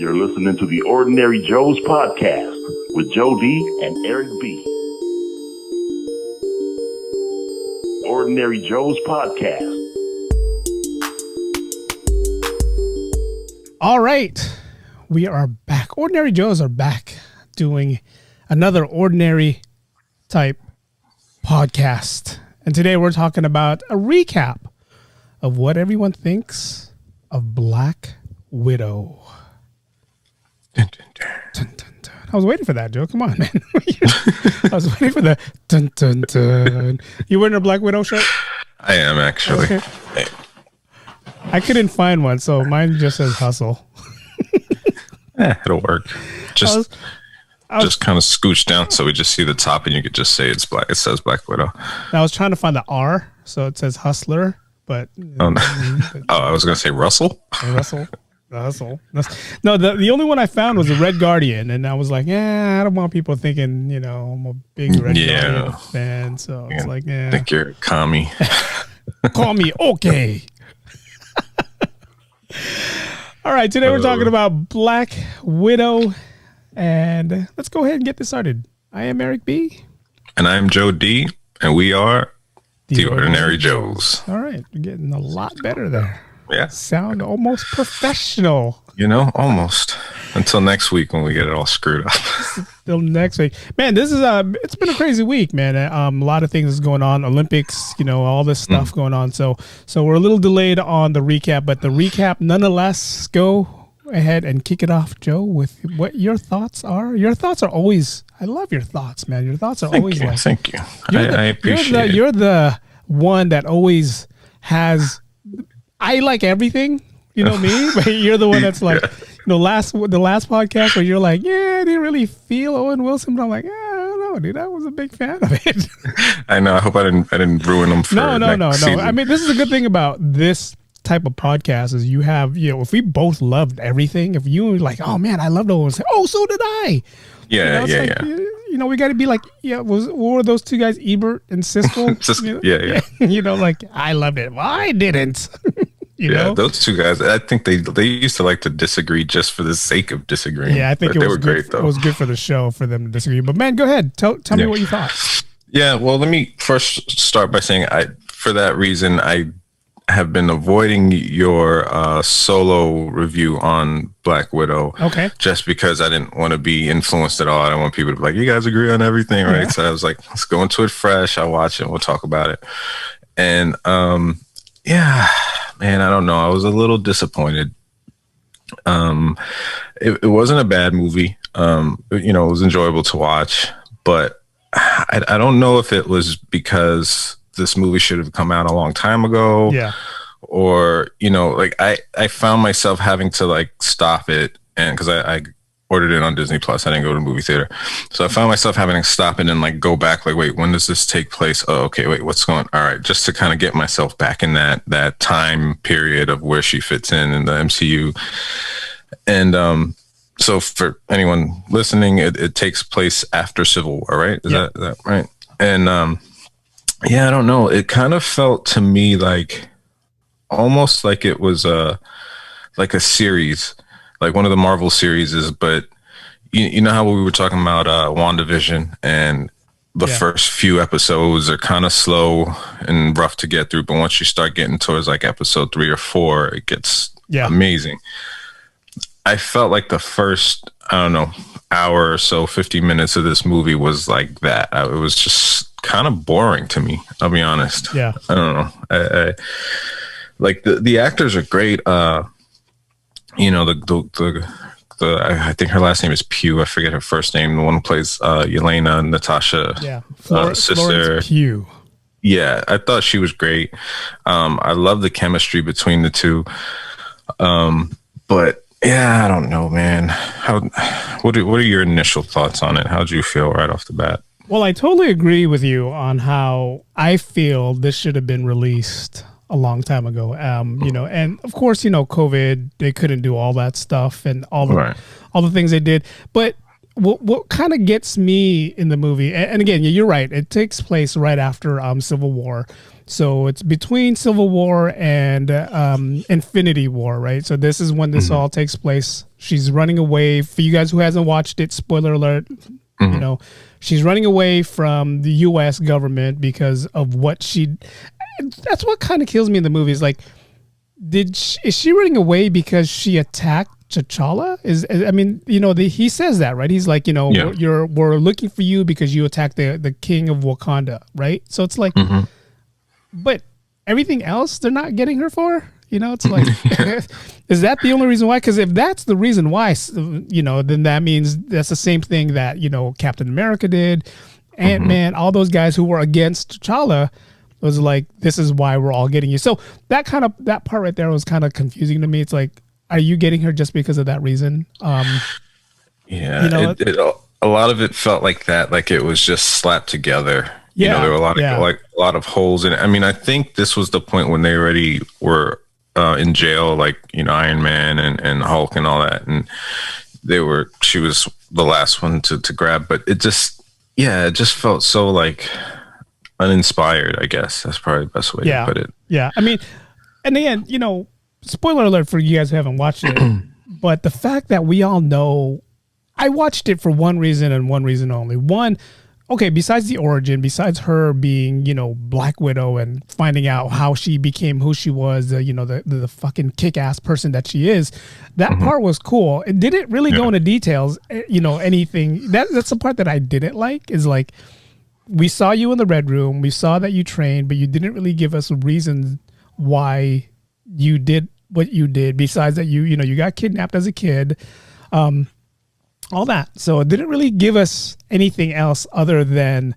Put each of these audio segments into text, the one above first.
You're listening to the Ordinary Joe's podcast with Joe D and Eric B. Ordinary Joe's podcast. All right, we are back. Ordinary Joes are back doing another ordinary type podcast. And today we're talking about a recap of what everyone thinks of Black Widow. Dun, dun, dun. Dun, dun, dun. I was waiting for that, Joe. Come on, man. I was waiting for the dun, dun, dun. You wearing a Black Widow shirt? I am, actually. Okay. Hey. I couldn't find one, so mine just says hustle. It'll work. Just kind of scooch down so we just see the top and you could just say it's black. It says Black Widow. I was trying to find the R, so it says hustler, but oh, no. I was going to say Russell. Russell. No, the only one I found was a Red Guardian, and I was like, I don't want people thinking, I'm a big Red Guardian fan, so it's like, I think you're a commie. Call me okay. All right, today we're talking about Black Widow, and let's go ahead and get this started. I am Eric B. And I am Joe D, and we are the Ordinary Joes. All right, you're getting a lot better there. Yeah. Sound almost professional. Almost. Until next week when we get it all screwed up. Till next week. Man, this is it's been a crazy week, man. A lot of things is going on. Olympics, all this stuff going on. So we're a little delayed on the recap, but the recap nonetheless, go ahead and kick it off, Joe, with what your thoughts are. Your thoughts are always, I love your thoughts, man. Your thoughts are always like. Thank you. I appreciate it. You're the one that always has, I like everything. You know me, but you're the one that's like, the last podcast where you're like, I didn't really feel Owen Wilson, but I'm like, I don't know, dude, I was a big fan of it. I know. I hope I didn't ruin them for No. season. I mean, this is a good thing about this type of podcast is you have, if we both loved everything, if you were like, oh man, I loved Owen Wilson, oh, so did I. Yeah. We got to be like, what were those two guys, Ebert and Siskel? Yeah. Like, I loved it. Well, I didn't. Those two guys, I think they used to like to disagree just for the sake of disagreeing. Yeah, I think they were great, though. It was good for the show for them to disagree. But man, go ahead. Tell me what you thought. Yeah, well, let me first start by saying for that reason, I have been avoiding your solo review on Black Widow. Okay. Just because I didn't want to be influeed at all. I don't want people to be like, you guys agree on everything, right? Yeah. So I was like, let's go into it fresh. I'll watch it and we'll talk about it. And man, I don't know. I was a little disappointed. It wasn't a bad movie. It was enjoyable to watch, but I don't know if it was because this movie should have come out a long time ago. Yeah. Or, I found myself having to like stop it, and because I ordered it on Disney Plus. I didn't go to the movie theater. So I found myself having to stop it and like go back, like, wait, when does this take place? Oh, okay, wait, what's going on? All right, just to kind of get myself back in that time period of where she fits in the MCU. And so for anyone listening, it takes place after Civil War, right? Is that right? And I don't know. It kind of felt to me like almost like it was like a series, like one of the Marvel series, but you know how we were talking about WandaVision, and the first few episodes are kind of slow and rough to get through, but once you start getting towards like episode 3 or 4, it gets amazing. I felt like the first, I don't know, hour or so, 50 minutes of this movie was like that. It was just kind of boring to me, I'll be honest. Yeah. I don't know. I like the actors are great. I think her last name is Pugh. I forget her first name. The one who plays Yelena, Natasha, sister. Florence Pugh. Yeah, I thought she was great. I love the chemistry between the two. But I don't know, man. What are your initial thoughts on it? How did you feel right off the bat? Well, I totally agree with you on how I feel this should have been released a long time ago. And of course, COVID, they couldn't do all that stuff and all the things they did. But what kind of gets me in the movie, and again, you're right, it takes place right after Civil War. So it's between Civil War and Infinity War, right? So this is when this all takes place. She's running away. For you guys who hasn't watched it, spoiler alert, you know, she's running away from the U.S. government because of what she. That's what kind of kills me in the movie. Is like, is she running away because she attacked T'Challa? I mean, you know, he says that, right? He's like, you know, we're looking for you because you attacked the king of Wakanda, right? So it's like. But everything else they're not getting her for, you know, it's like, is that the only reason why? Because if that's the reason why, you know, then that means that's the same thing that, you know, Captain America did, Ant-Man, all those guys who were against T'Challa was like, this is why we're all getting you. So that part right there was kind of confusing to me. It's like, are you getting her just because of that reason? Yeah, you know, a lot of it felt like that, like it was just slapped together. Yeah, you know, there were a lot of holes in it. I mean, I think this was the point when they already were in jail, like, you know, Iron Man and Hulk and all that, and she was the last one to grab. But it just felt so like uninspired. I guess that's probably the best way to put it. Yeah, I mean, and again, you know, spoiler alert for you guys who haven't watched it, but the fact that we all know, I watched it for one reason and one reason only. One. Okay, besides the origin, besides her being, you know, Black Widow and finding out how she became who she was, you know, the fucking kick-ass person that she is, that part was cool. It didn't really go into details, you know, anything. That's the part that I didn't like, is like, we saw you in the Red Room, we saw that you trained, but you didn't really give us reasons why you did what you did, besides that you know, you got kidnapped as a kid. All that. So it didn't really give us anything else other than,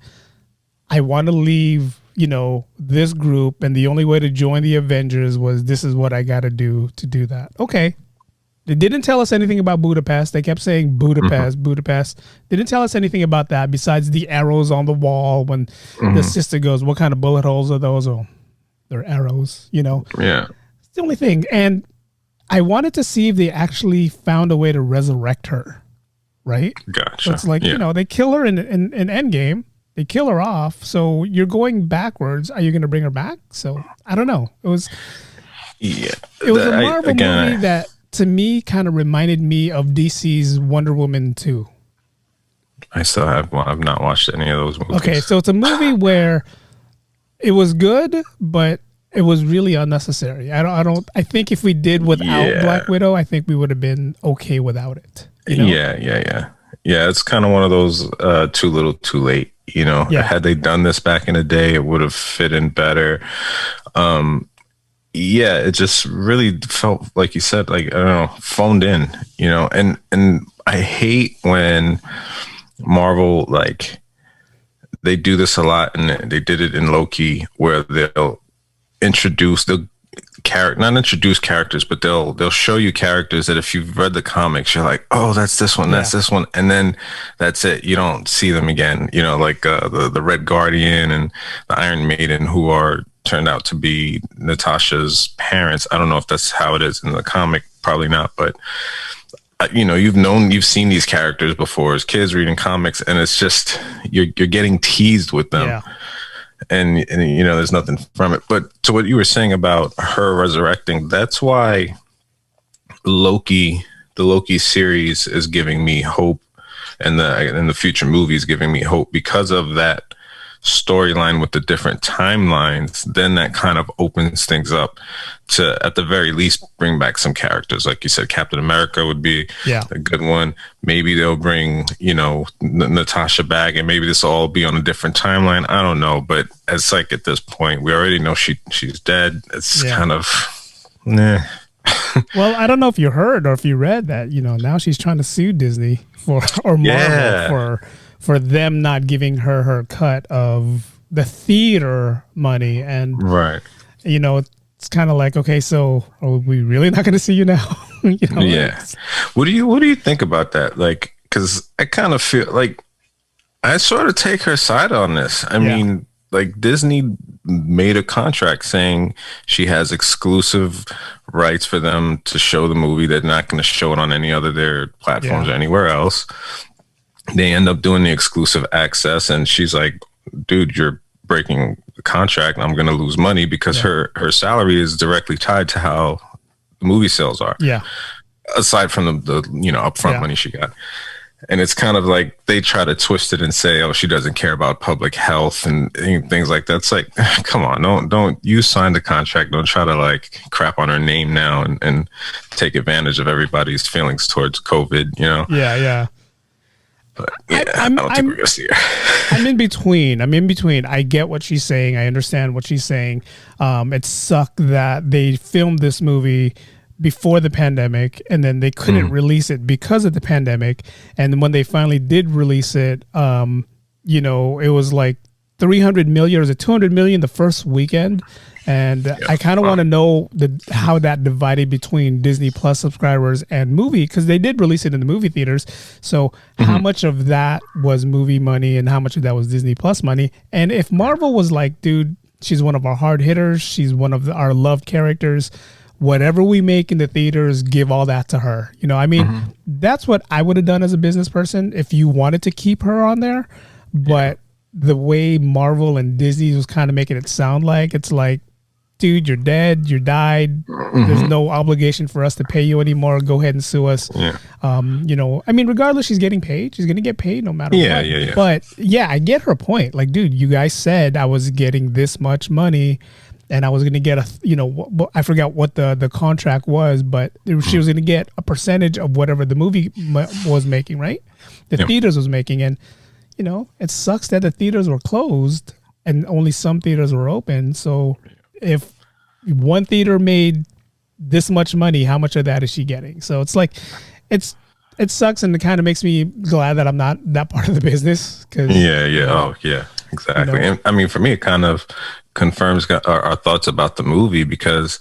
I want to leave, you know, this group, and the only way to join the Avengers was, this is what I got to do that. Okay. They didn't tell us anything about Budapest. They kept saying Budapest. They didn't tell us anything about that besides the arrows on the wall when the sister goes, what kind of bullet holes are those? Oh, they're arrows, you know? Yeah. It's the only thing. And I wanted to see if they actually found a way to resurrect her. Right? Gotcha. So it's like, you know, they kill her in Endgame. They kill her off. So you're going backwards. Are you going to bring her back? So I don't know. It was a Marvel movie that, to me, kind of reminded me of DC's Wonder Woman 2. I've not watched any of those movies. Okay, so it's a movie where it was good, but it was really unnecessary. I think if we did without Black Widow, I think we would have been okay without it. You know? Yeah. It's kind of one of those too little, too late. You know, had they done this back in the day, it would have fit in better. It just really felt, like you said, like, I don't know, phoned in. You know, and I hate when Marvel, like, they do this a lot, and they did it in Loki, where they'll not introduce characters, but they'll show you characters that if you've read the comics, you're like, oh, that's this one, that's this one, and then that's it. You don't see them again. You know, like the Red Guardian and the Iron Maiden, who are turned out to be Natasha's parents. I don't know if that's how it is in the comic, probably not, but you know, you've seen these characters before as kids reading comics, and it's just you're getting teased with them. Yeah. And you know, there's nothing from it. But to what you were saying about her resurrecting, that's why the Loki series is giving me hope, and the future movies giving me hope because of that storyline with the different timelines. Then that kind of opens things up to, at the very least, bring back some characters. Like you said, Captain America would be a good one. Maybe they'll bring, you know, Natasha back, and maybe this will all be on a different timeline. I don't know, but it's like, at this point, we already know she's dead. It's kind of, nah. Well, I don't know if you heard or if you read that, you know, now she's trying to sue Disney or Marvel for them not giving her cut of the theater money. And, you know, it's kind of like, okay, so are we really not going to see you now? You know, What do you think about that? Like, because I kind of feel like I sort of take her side on this. I mean, like, Disney made a contract saying she has exclusive rights for them to show the movie. They're not going to show it on any other their platforms or anywhere else. they end up doing the exclusive access, and she's like, dude, you're breaking the contract. I'm going to lose money because her salary is directly tied to how the movie sales are. Yeah. Aside from the upfront money she got. And it's kind of like they try to twist it and say, oh, she doesn't care about public health and things like that. It's like, come on, don't you signed the contract. Don't try to like crap on her name now and take advantage of everybody's feelings towards COVID, you know? Yeah, yeah. But yeah, I don't think we're going to see her. I'm in between. I get what she's saying. I understand what she's saying. It sucked that they filmed this movie before the pandemic, and then they couldn't release it because of the pandemic. And when they finally did release it, it was like 300 million, or was it 200 million the first weekend? And I kind of want to know how that divided between Disney Plus subscribers and movie, because they did release it in the movie theaters. So how much of that was movie money and how much of that was Disney Plus money? And if Marvel was like, dude, she's one of our hard hitters, she's one of our loved characters, whatever we make in the theaters, give all that to her. You know, I mean, that's what I would have done as a business person if you wanted to keep her on there. But the way Marvel and Disney was kind of making it sound like, it's like, dude, you're dead, you died. There's no obligation for us to pay you anymore. Go ahead and sue us. Yeah. I mean, regardless, she's getting paid. She's going to get paid no matter what. Yeah. But yeah, I get her point. Like, dude, you guys said I was getting this much money, and I was going to get I forgot what the contract was, but she was going to get a percentage of whatever the movie was making, right? The theaters was making. And, it sucks that the theaters were closed and only some theaters were open. So if one theater made this much money, how much of that is she getting? So it's like, it sucks, and it kind of makes me glad that I'm not that part of the business. Exactly. And I mean, for me, it kind of confirms our thoughts about the movie, because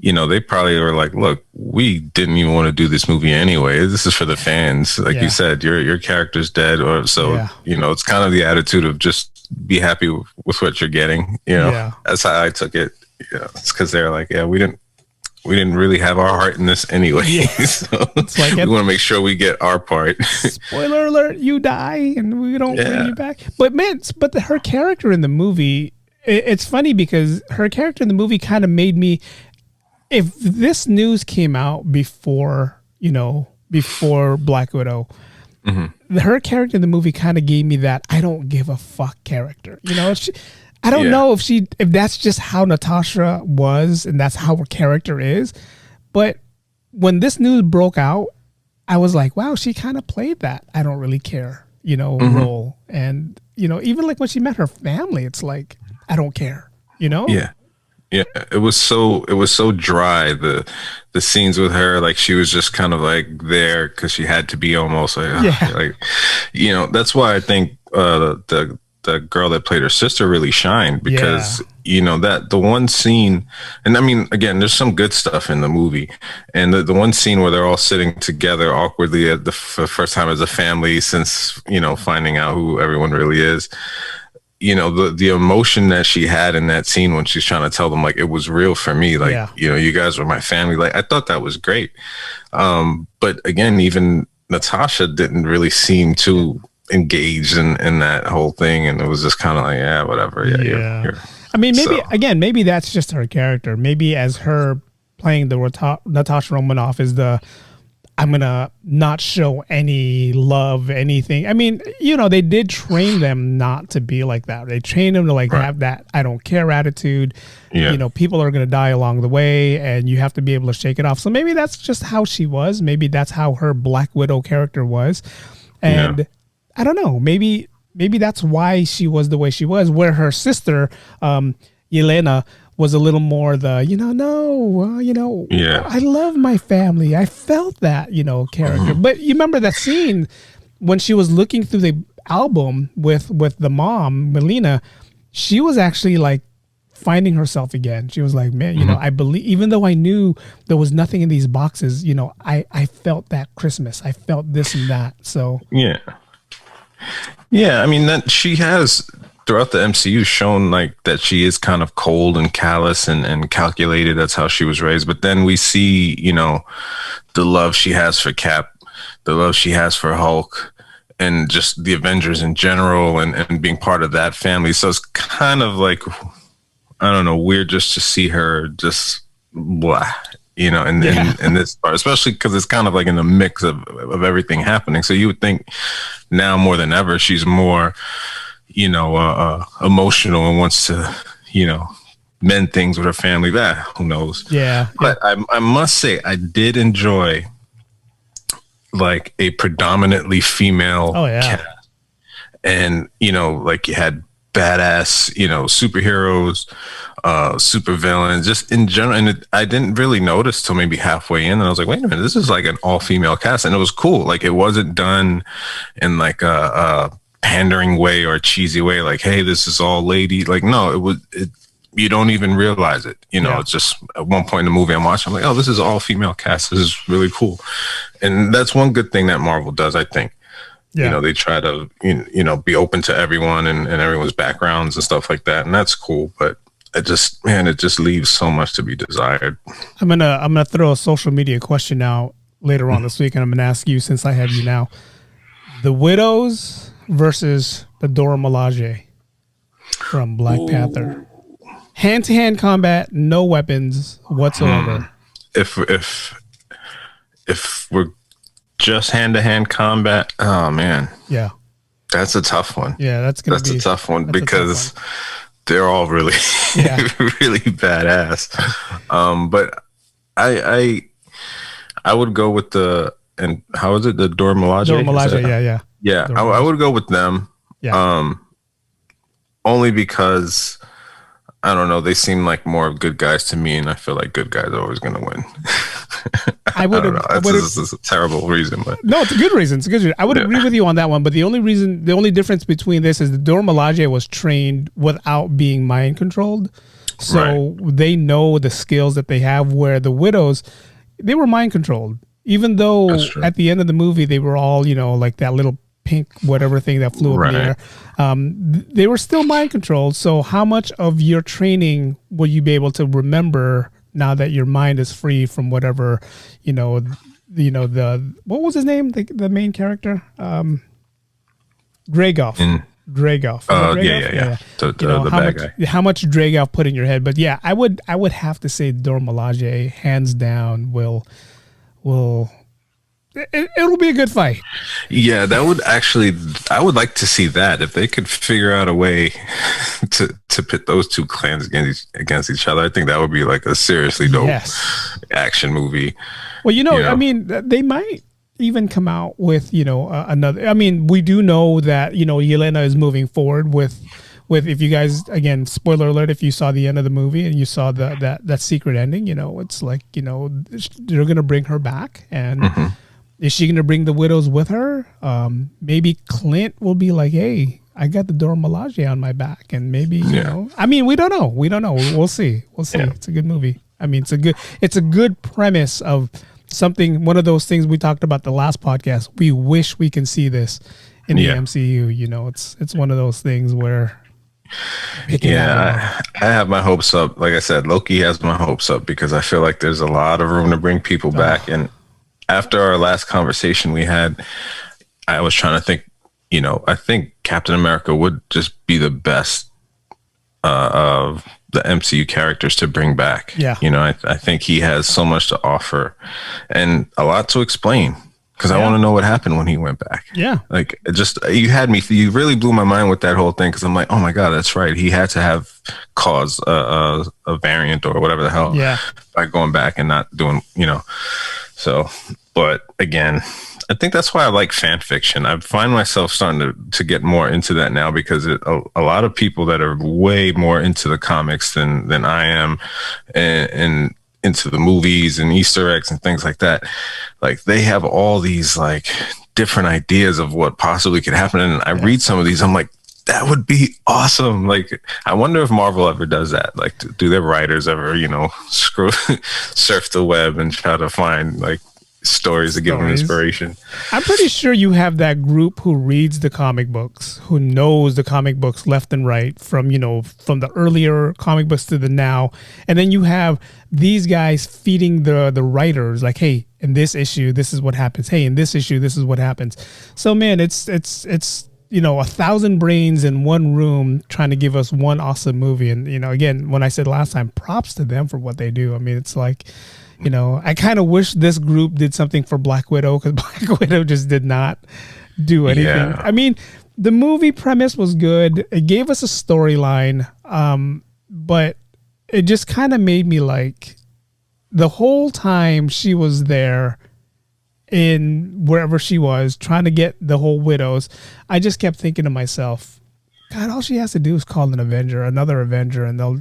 they probably were like, look, we didn't even want to do this movie anyway. This is for the fans. Like you said, your character's dead, it's kind of the attitude of just be happy with what you're getting. That's how I took it. It's because they're like, we didn't really have our heart in this anyway. So it's like, we want to make sure we get our part. Spoiler alert, you die and we don't bring you back. But man, her character in the movie, it's funny because her character in the movie kind of made me, if this news came out before Black Widow, her character in the movie kind of gave me that I don't give a fuck character. I don't know if that's just how Natasha was and that's how her character is. But when this news broke out, I was like, wow, she kind of played that I don't really care, role. And, even like when she met her family, it's like, I don't care, Yeah. Yeah. It was so dry. The scenes with her, like she was just kind of like there because she had to be almost like, that's why I think the girl that played her sister really shined, because that the one scene, and I mean, again, there's some good stuff in the movie, and the one scene where they're all sitting together awkwardly at the first time as a family since finding out who everyone really is. The emotion that she had in that scene when she's trying to tell them, like, it was real for me, like you guys were my family, like I thought that was great. But again, even Natasha didn't really seem too engaged in that whole thing, and it was just kind of like, whatever. You're I mean, maybe that's just her character. Maybe as her playing the Natasha Romanoff is I'm gonna not show any love, anything. I mean, they did train them not to be like that. They trained them to have that I don't care attitude. People are gonna die along the way, and you have to be able to shake it off. So maybe that's just how she was. Maybe that's how her Black Widow character was, and I don't know. Maybe that's why she was the way she was. Where her sister, Yelena, was a little more I love my family. I felt that, character. But you remember that scene when she was looking through the album with the mom, Melina, she was actually like finding herself again. She was like, man, I believe, even though I knew there was nothing in these boxes, I felt that Christmas. I felt this and that. So yeah, I mean, that she has throughout the MCU shown like that she is kind of cold and callous and calculated. That's how she was raised. But then we see, the love she has for Cap, the love she has for Hulk, and just the Avengers in general, and being part of that family. So it's kind of like, I don't know, weird just to see her just blah, in this part, especially because it's kind of like in the mix of everything happening. So you would think now more than ever she's more, emotional and wants to, mend things with her family. That who knows? Yeah. But I must say I did enjoy like a predominantly female cast. And, like you had badass, superheroes, super villains, just in general. And I didn't really notice till maybe halfway in. And I was like, wait a minute, this is like an all female cast. And it was cool. Like it wasn't done in like a pandering way or a cheesy way. Like, hey, this is all lady. Like, no, you don't even realize it. It's just at one point in the movie I'm watching, I'm like, oh, this is all female cast. This is really cool. And that's one good thing that Marvel does, I think. Yeah. They try to, be open to everyone and everyone's backgrounds and stuff like that. And that's cool. But it just leaves so much to be desired. I'm gonna throw a social media question out later on this week, and I'm gonna ask you, since I have you now, the Widows versus the Dora Milaje from Black Panther. Hand-to-hand combat, no weapons whatsoever. If we're just hand-to-hand combat, oh man, yeah, that's a tough one. Yeah, that's a tough one because they're all really, really badass. But I would go with and how is it, the Dora Milaje? Dora Milaje, yeah. I would go with them. Yeah. Only because, I don't know, they seem like more of good guys to me, and I feel like good guys are always going to win. I don't know. This is a terrible reason, but no, it's a good reason. I would agree with you on that one. But the only difference between this is the Dora Milaje was trained without being mind controlled, so they know the skills that they have. Where the Widows, they were mind controlled, even though at the end of the movie they were all, like that little pink whatever thing that flew up in the air. They were still mind controlled. So how much of your training will you be able to remember now that your mind is free from whatever, the what was his name? The main character? Dragoff. Dragoff. Yeah. The bad guy. How much Dragoff put in your head? But yeah, I would have to say Dora Milaje, hands down, will it'll be a good fight. Yeah, that would actually, I would like to see that. If they could figure out a way to pit those two clans against each other, I think that would be like a seriously dope action movie. Well, I mean, they might even come out with, another. I mean, we do know that, Yelena is moving forward with if you guys, again, spoiler alert, if you saw the end of the movie and you saw that secret ending, it's like, they're going to bring her back. And is she going to bring the Widows with her? Maybe Clint will be like, hey, I got the Dora Milaje on my back. And maybe, I mean, we don't know. We'll see. Yeah. It's a good movie. I mean, it's a good premise of something, one of those things we talked about the last podcast. We wish we can see this in the MCU. It's one of those things where I have my hopes up. Like I said, Loki has my hopes up because I feel like there's a lot of room to bring people back. And after our last conversation we had, I was trying to think, I think Captain America would just be the best of the MCU characters to bring back. Yeah. I think he has so much to offer and a lot to explain. Because I want to know what happened when he went back. Yeah. Like, you really blew my mind with that whole thing. Because I'm like, oh my God, that's right. He had to have caused a variant or whatever the hell. Yeah. By going back and not doing, So, but again, I think that's why I like fan fiction. I find myself starting to get more into that now because a lot of people that are way more into the comics than I am and into the movies and Easter eggs and things like that. Like they have all these like different ideas of what possibly could happen. And I read some of these, I'm like, that would be awesome. Like, I wonder if Marvel ever does that. Like, do their writers ever, surf the web and try to find like, stories to give them inspiration. I'm pretty sure you have that group who reads the comic books, who knows the comic books left and right from, from the earlier comic books to the now. And then you have these guys feeding the writers like, hey, in this issue, this is what happens. Hey, in this issue, this is what happens. So, man, it's 1,000 brains in one room trying to give us one awesome movie. And, again, when I said last time, props to them for what they do. I mean, it's like, I kind of wish this group did something for Black Widow, because Black Widow just did not do anything. Yeah. I mean, the movie premise was good. It gave us a storyline, but it just kind of made me like, the whole time she was there in wherever she was trying to get the whole widows, I just kept thinking to myself, God, all she has to do is call another Avenger, and they'll,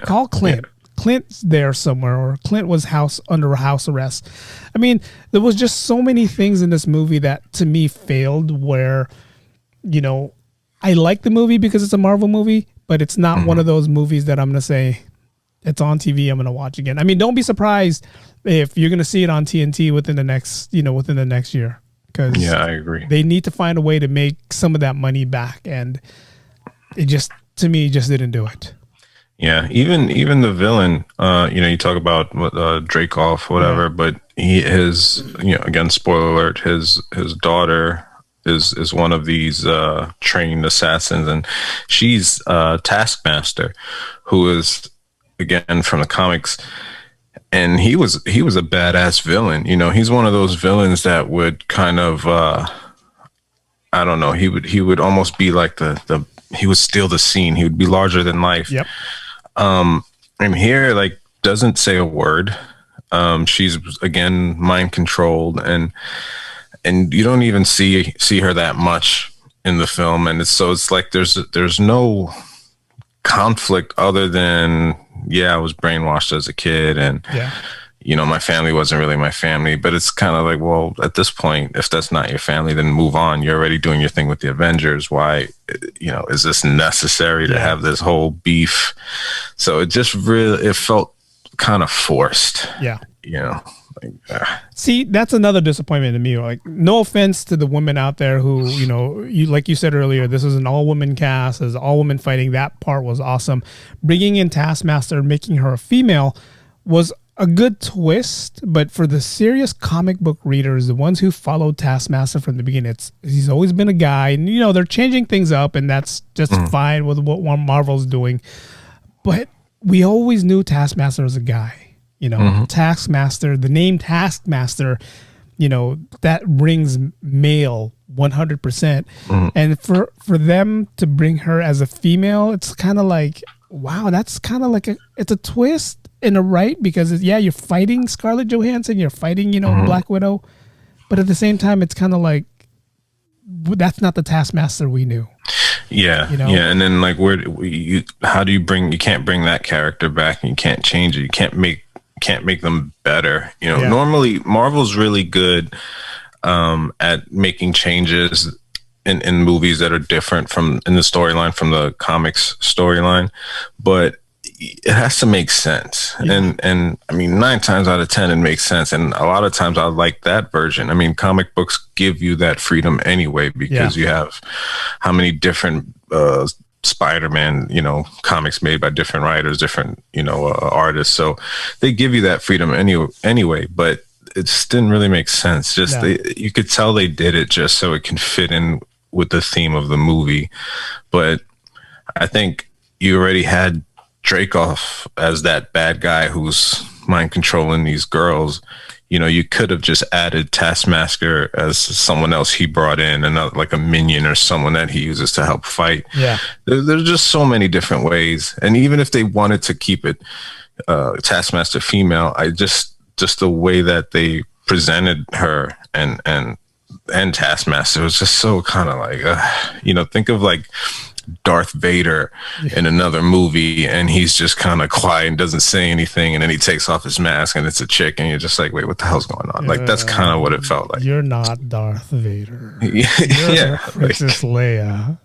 call Clint. Yeah. Clint's there somewhere, or Clint was under house arrest. I mean, there was just so many things in this movie that to me failed, where, I like the movie because it's a Marvel movie, but it's not one of those movies that I'm going to say, it's on TV, I'm going to watch again. I mean, don't be surprised if you're going to see it on TNT within the next year. Because I agree. They need to find a way to make some of that money back, and it just, to me, just didn't do it. Yeah, even the villain, you talk about Dreykov, whatever, but again, spoiler alert, his daughter is one of these trained assassins, and she's Taskmaster, who is, again, from the comics, and he was a badass villain. He's one of those villains that would kind of I don't know, he would almost be like he would steal the scene. He would be larger than life. Yep. And here, like, doesn't say a word. She's, again, mind controlled, and you don't even see her that much in the film, and it's like there's no conflict other than, I was brainwashed as a kid, and my family wasn't really my family. But it's kind of like, well, at this point, if that's not your family, then move on. You're already doing your thing with the Avengers. Why, is this necessary to have this whole beef? So it just it felt kind of forced. Yeah. See, that's another disappointment to me. Like, no offense to the women out there who, like you said earlier, this is an all-woman cast, there's all-women fighting. That part was awesome. Bringing in Taskmaster, making her a female, was a good twist, but for the serious comic book readers, the ones who followed Taskmaster from the beginning, he's always been a guy, and they're changing things up, and that's just fine with what Marvel's doing. But we always knew Taskmaster was a guy. Taskmaster, the name Taskmaster, that rings male 100%. And for them to bring her as a female, it's kind of like, wow, that's kind of like it's a twist in a right, because you're fighting Scarlett Johansson, you're fighting, Black Widow, but at the same time, it's kind of like, that's not the Taskmaster we knew. Yeah. And then, like, you can't bring that character back, and you can't change it. You can't make them better. Normally Marvel's really good at making changes in movies that are different in the storyline from the comics storyline, but it has to make sense. And I mean, 9 times out of 10 it makes sense, and a lot of times I like that version. I mean, comic books give you that freedom anyway, because you have how many different Spider-Man, comics made by different writers, different, artists. So they give you that freedom anyway, but it just didn't really make sense. You could tell they did it just so it can fit in with the theme of the movie. But I think you already had Dreykov as that bad guy who's mind controlling these girls. You could have just added Taskmaster as someone else he brought in, another, like a minion or someone that he uses to help fight. Yeah, there's just so many different ways. And even if they wanted to keep it Taskmaster female, just the way that they presented her and Taskmaster was just so kind of like, think of like Darth Vader in another movie, and he's just kind of quiet and doesn't say anything, and then he takes off his mask and it's a chick, and you're just like, wait, what the hell's going on? Like, that's kind of what it felt like. You're not Darth Vader. You're Princess Leia.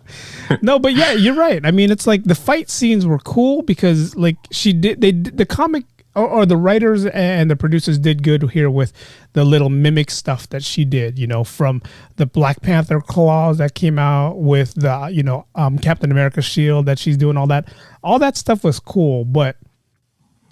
No, but you're right. I mean, it's like the fight scenes were cool because, like, the comic or the writers and the producers did good here with the little mimic stuff that she did, from the Black Panther claws that came out with the, Captain America shield that she's doing, all that stuff was cool. But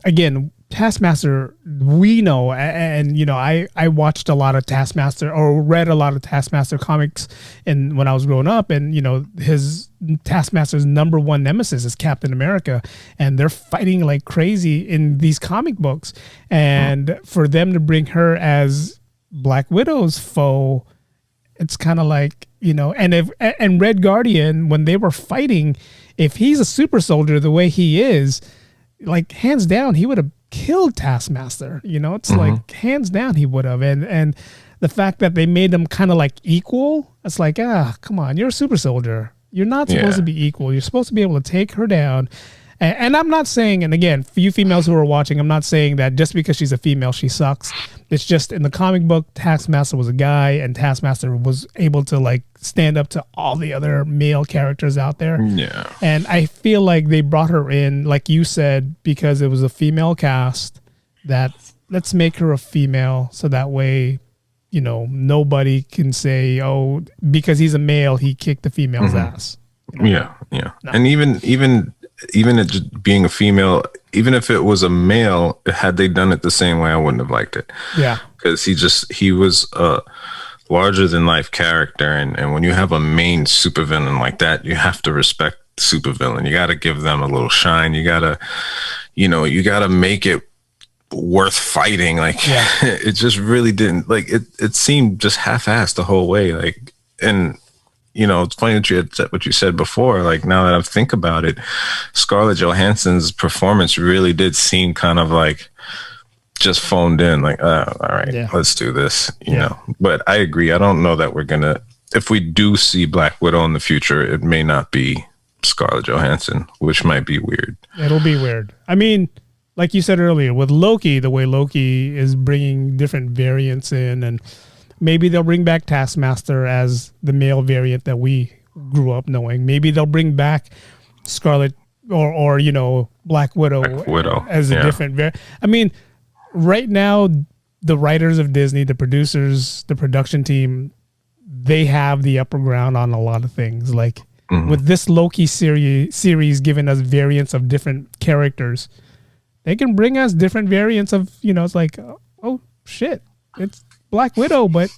again, Taskmaster, we know, and I watched a lot of Taskmaster or read a lot of Taskmaster comics when I was growing up, and his Taskmaster's number one nemesis is Captain America, and they're fighting like crazy in these comic books, and for them to bring her as Black Widow's foe, it's kind of like, and Red Guardian, when they were fighting, if he's a super soldier the way he is, like hands down, he would have killed Taskmaster. It's like hands down he would have. And the fact that they made them kind of like equal, it's like, come on, you're a super soldier. You're not supposed to be equal. You're supposed to be able to take her down. And I'm not saying, and again, for you females who are watching, I'm not saying that just because she's a female, she sucks. It's just in the comic book, Taskmaster was a guy, and Taskmaster was able to like stand up to all the other male characters out there. Yeah. And I feel like they brought her in, like you said, because it was a female cast, that let's make her a female so that way, nobody can say, oh, because he's a male, he kicked the female's ass. Yeah. Yeah. No. And even it just being a female, even if it was a male, had they done it the same way, I wouldn't have liked it. Yeah. Because he was a larger than life character. And when you have a main supervillain like that, you have to respect the supervillain. You got to give them a little shine. You got to make it worth fighting. Like, it just really didn't, like, it seemed just half-assed the whole way. Like, and it's funny that you had said what you said before. Like, now that I think about it, Scarlett Johansson's performance really did seem kind of like just phoned in. Like, all right, let's do this. You know. But I agree. I don't know that we're gonna. If we do see Black Widow in the future, it may not be Scarlett Johansson, which might be weird. It'll be weird. I mean, like you said earlier, with Loki, the way Loki is bringing different variants in, and maybe they'll bring back Taskmaster as the male variant that we grew up knowing. Maybe they'll bring back Scarlet or Black Widow as a different variant. I mean, right now, the writers of Disney, the producers, the production team, they have the upper ground on a lot of things. Like with this Loki series giving us variants of different characters, they can bring us different variants of, it's like, oh shit, it's Black Widow, but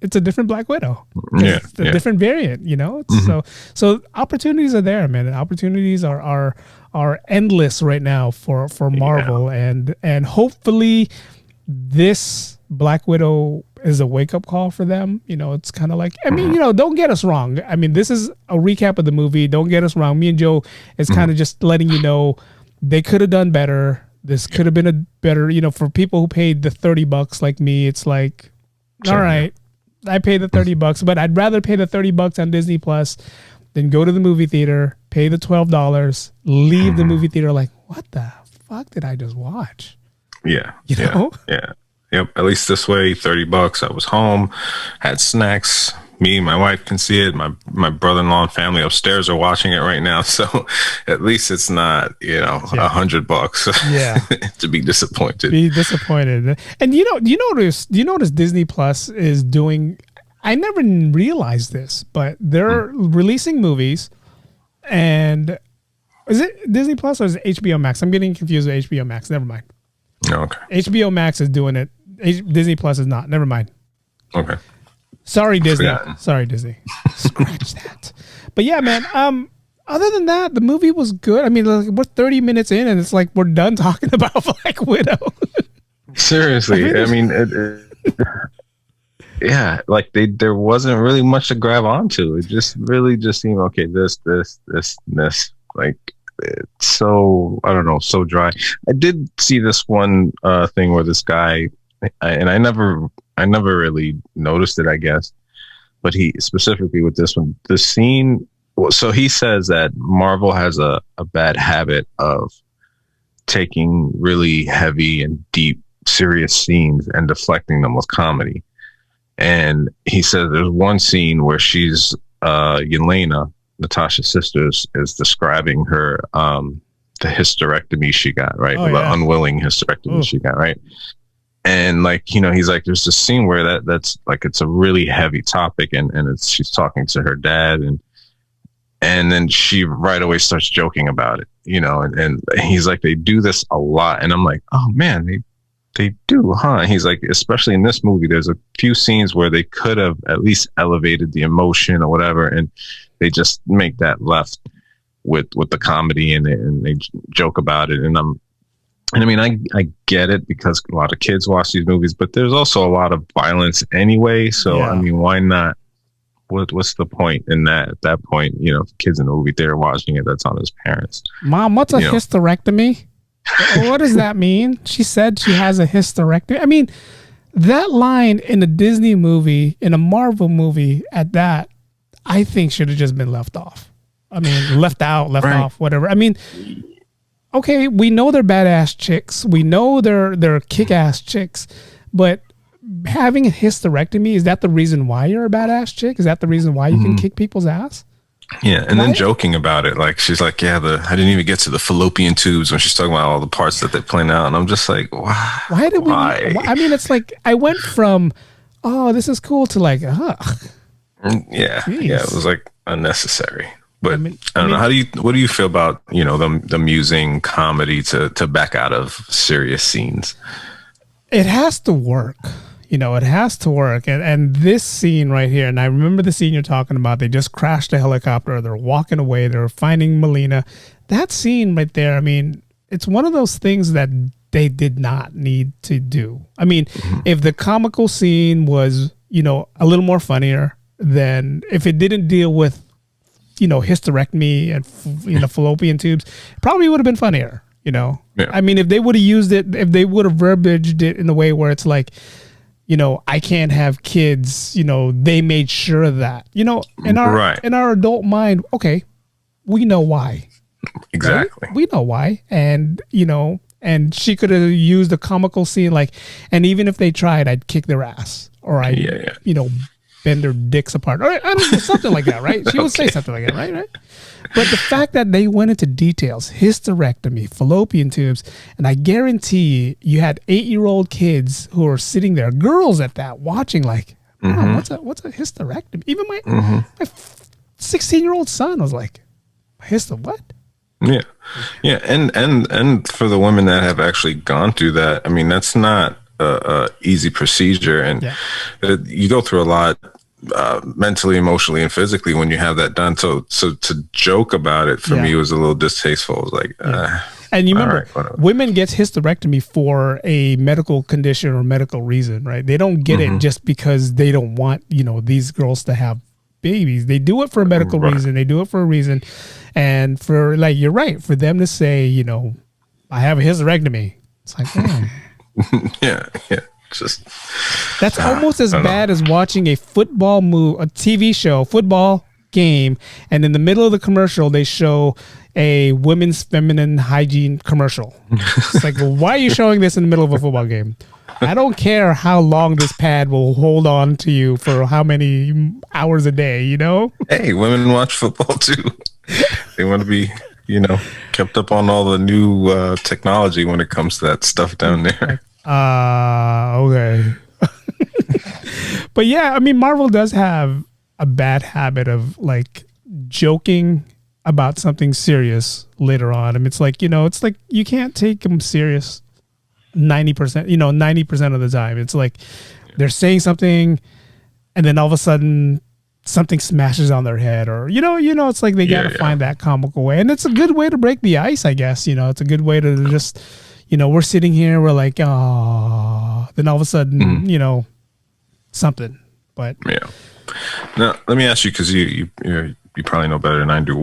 it's a different Black Widow. It's a different variant, So opportunities are there, man. And opportunities are endless right now for Marvel, and hopefully this Black Widow is a wake up call for them. It's kind of like, I mean, don't get us wrong. I mean, this is a recap of the movie. Don't get us wrong. Me and Joe is kind of just letting you know they could have done better. This could have been a better, for people who paid the $30 like me, it's like, all right, I paid the $30, but I'd rather pay the $30 on Disney Plus than go to the movie theater, pay the $12, leave the movie theater like, what the fuck did I just watch? Yeah. Yep. At least this way, $30. I was home, had snacks. Me, my wife can see it. My brother-in-law and family upstairs are watching it right now. So at least it's not, $100 to be disappointed. Be disappointed. And do you notice Disney Plus is doing, I never realized this, but they're releasing movies, and is it Disney Plus or is it HBO Max? I'm getting confused with HBO Max. Never mind. Okay. HBO Max is doing it. Disney Plus is not. Never mind. Okay. Sorry, Disney. Forgotten. Sorry, Disney. Scratch that. But yeah, man. Other than that, the movie was good. I mean, like, we're 30 minutes in, and it's like we're done talking about Black Widow. Seriously, I mean, like there wasn't really much to grab onto. It just seemed okay. This. Like, it's so, I don't know, so dry. I did see this one thing where this guy, and I never really noticed it, I guess, but he specifically with this one, the scene. So he says that Marvel has a bad habit of taking really heavy and deep, serious scenes and deflecting them with comedy. And he says there's one scene where she's Yelena, Natasha's sister, is describing her the hysterectomy she got, right? Oh, The yeah. unwilling hysterectomy she got, right? And like, you know, he's like, there's a scene where that's like, it's a really heavy topic, and she's talking to her dad, and then she right away starts joking about it, you know, and he's like, they do this a lot. And I'm like, oh man, they do, huh? And he's like, especially in this movie, there's a few scenes where they could have at least elevated the emotion or whatever, and they just make that left with the comedy, and they joke about it. And I mean, I get it, because a lot of kids watch these movies, but there's also a lot of violence anyway. So, I mean, why not? What's the point in that? At that point, you know, if kids in the movie theater watching it, that's on his parents. Mom, what's a hysterectomy? What does that mean? She said she has a hysterectomy. I mean, that line in a Disney movie, in a Marvel movie at that, I think should have just been left off. I mean, left off, whatever. I mean, okay, we know they're badass chicks. We know they're kick-ass chicks, but having a hysterectomy, is that the reason why you're a badass chick? Is that the reason why you can kick people's ass? Yeah, and then joking about it, like she's like, "Yeah, I didn't even get to the fallopian tubes," when she's talking about all the parts that they plan out, and I'm just like, "Why? Why?" I mean, it's like I went from, "Oh, this is cool," to like, yeah, it was like unnecessary. But I don't know. What do you feel about, you know, them using comedy to back out of serious scenes? It has to work. You know, it has to work. And this scene right here, and I remember the scene you're talking about, they just crashed a helicopter, they're walking away, they're finding Melina. That scene right there, I mean, it's one of those things that they did not need to do. I mean, if the comical scene was, you know, a little more funnier, then if it didn't deal with, you know, hysterectomy and, you know, fallopian tubes, it probably would have been funnier, you know? Yeah. I mean, if they would have used it, if they would have verbaged it in a way where it's like, you know, I can't have kids, you know, they made sure of that, you know, in our adult mind, okay, we know why. Exactly. Right? We know why. And, you know, and she could have used a comical scene like, and even if they tried, I'd kick their ass, or I'd, you know, bend their dicks apart, or I don't know, something like that, right? She would say something like that, right? But the fact that they went into details, hysterectomy, fallopian tubes, and I guarantee you had 8-year-old kids who were sitting there, girls at that, watching like, oh, what's a hysterectomy? Even my 16-year-old son was like, what? Yeah, and for the women that have actually gone through that, I mean, that's not a easy procedure, and you go through a lot mentally, emotionally, and physically when you have that done. So to joke about it for me was a little distasteful. It was like, and you remember, women get hysterectomy for a medical condition or medical reason, right? They don't get it just because they don't want, you know, these girls to have babies. They do it for a medical reason. They do it for a reason, and for, like, you're right, for them to say, you know, I have a hysterectomy, it's like, yeah. Just that's almost as bad as watching a football a TV show, football game, and in the middle of the commercial they show a women's feminine hygiene commercial. It's like, well, why are you showing this in the middle of a football game? I don't care how long this pad will hold on to you for how many hours a day, you know? Hey, women watch football too. They want to be, you know, kept up on all the new technology when it comes to that stuff down there. Okay. But yeah, I mean, Marvel does have a bad habit of like joking about something serious later on. I mean, it's like, you know, it's like you can't take them serious 90%, you know, 90% of the time. It's like they're saying something and then all of a sudden something smashes on their head, or, you know, it's like they got to find that comical way. And it's a good way to break the ice, I guess. You know, it's a good way to just, you know, we're sitting here, we're like, oh, then all of a sudden, you know, something. But now let me ask you, because you probably know better than I do.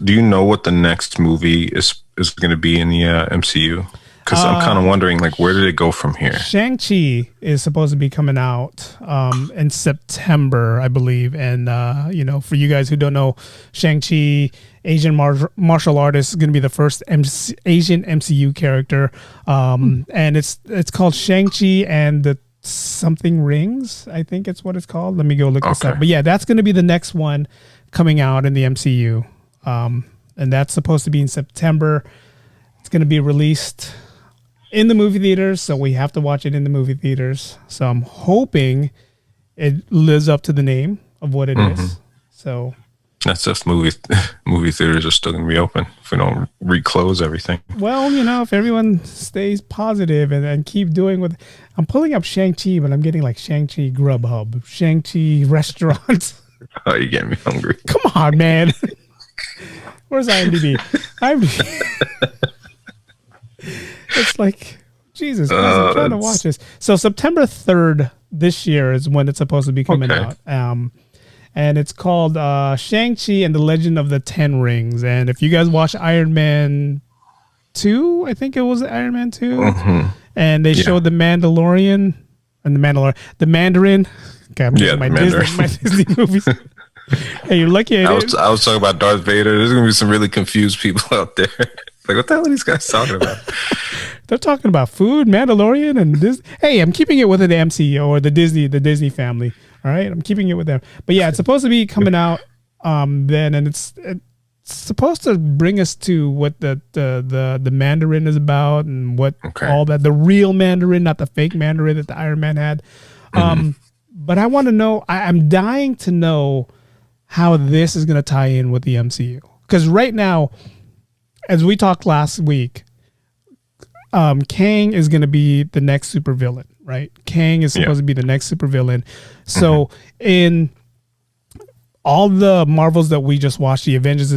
Do you know what the next movie is going to be in the MCU? Because I'm kind of wondering, like, where did it go from here? Shang-Chi is supposed to be coming out in September, I believe. And, you know, for you guys who don't know, Shang-Chi, Asian martial artist, is going to be the first Asian MCU character. And it's called Shang-Chi and the something rings, I think it's what it's called. Let me go look this up. But yeah, that's going to be the next one coming out in the MCU. And that's supposed to be in September. going to be released in the movie theaters, so we have to watch it in the movie theaters. So I'm hoping it lives up to the name of what it is. So that's if movie theaters are still going to be open if we don't reclose everything. Well, if everyone stays positive and keep doing what I'm pulling up Shang-Chi, but I'm getting like Shang-Chi Grubhub, Shang-Chi restaurants. Oh, you're getting me hungry. Come on, man. Where's IMDb? It's like, Jesus Christ, I'm trying to watch this. So September 3rd this year is when it's supposed to be coming out. And it's called Shang-Chi and the Legend of the Ten Rings. And if you guys watch Iron Man 2, I think it was Iron Man 2, and they showed the Mandalorian, and the Mandarin. Okay, I'm using my Disney movies. Hey, you're lucky I was talking about Darth Vader. There's going to be some really confused people out there. Like, what the hell are these guys talking about? They're talking about food, Mandalorian, and Disney. Hey, I'm keeping it with the MCU or the Disney family. All right, I'm keeping it with them. But yeah, it's supposed to be coming out then, and it's supposed to bring us to what the Mandarin is about and what all that, the real Mandarin, not the fake Mandarin that the Iron Man had. But I want to know. I'm dying to know how this is going to tie in with the MCU, because right now, as we talked last week, Kang is going to be the next supervillain, right? Kang is supposed to be the next supervillain. So in all the Marvels that we just watched, the Avengers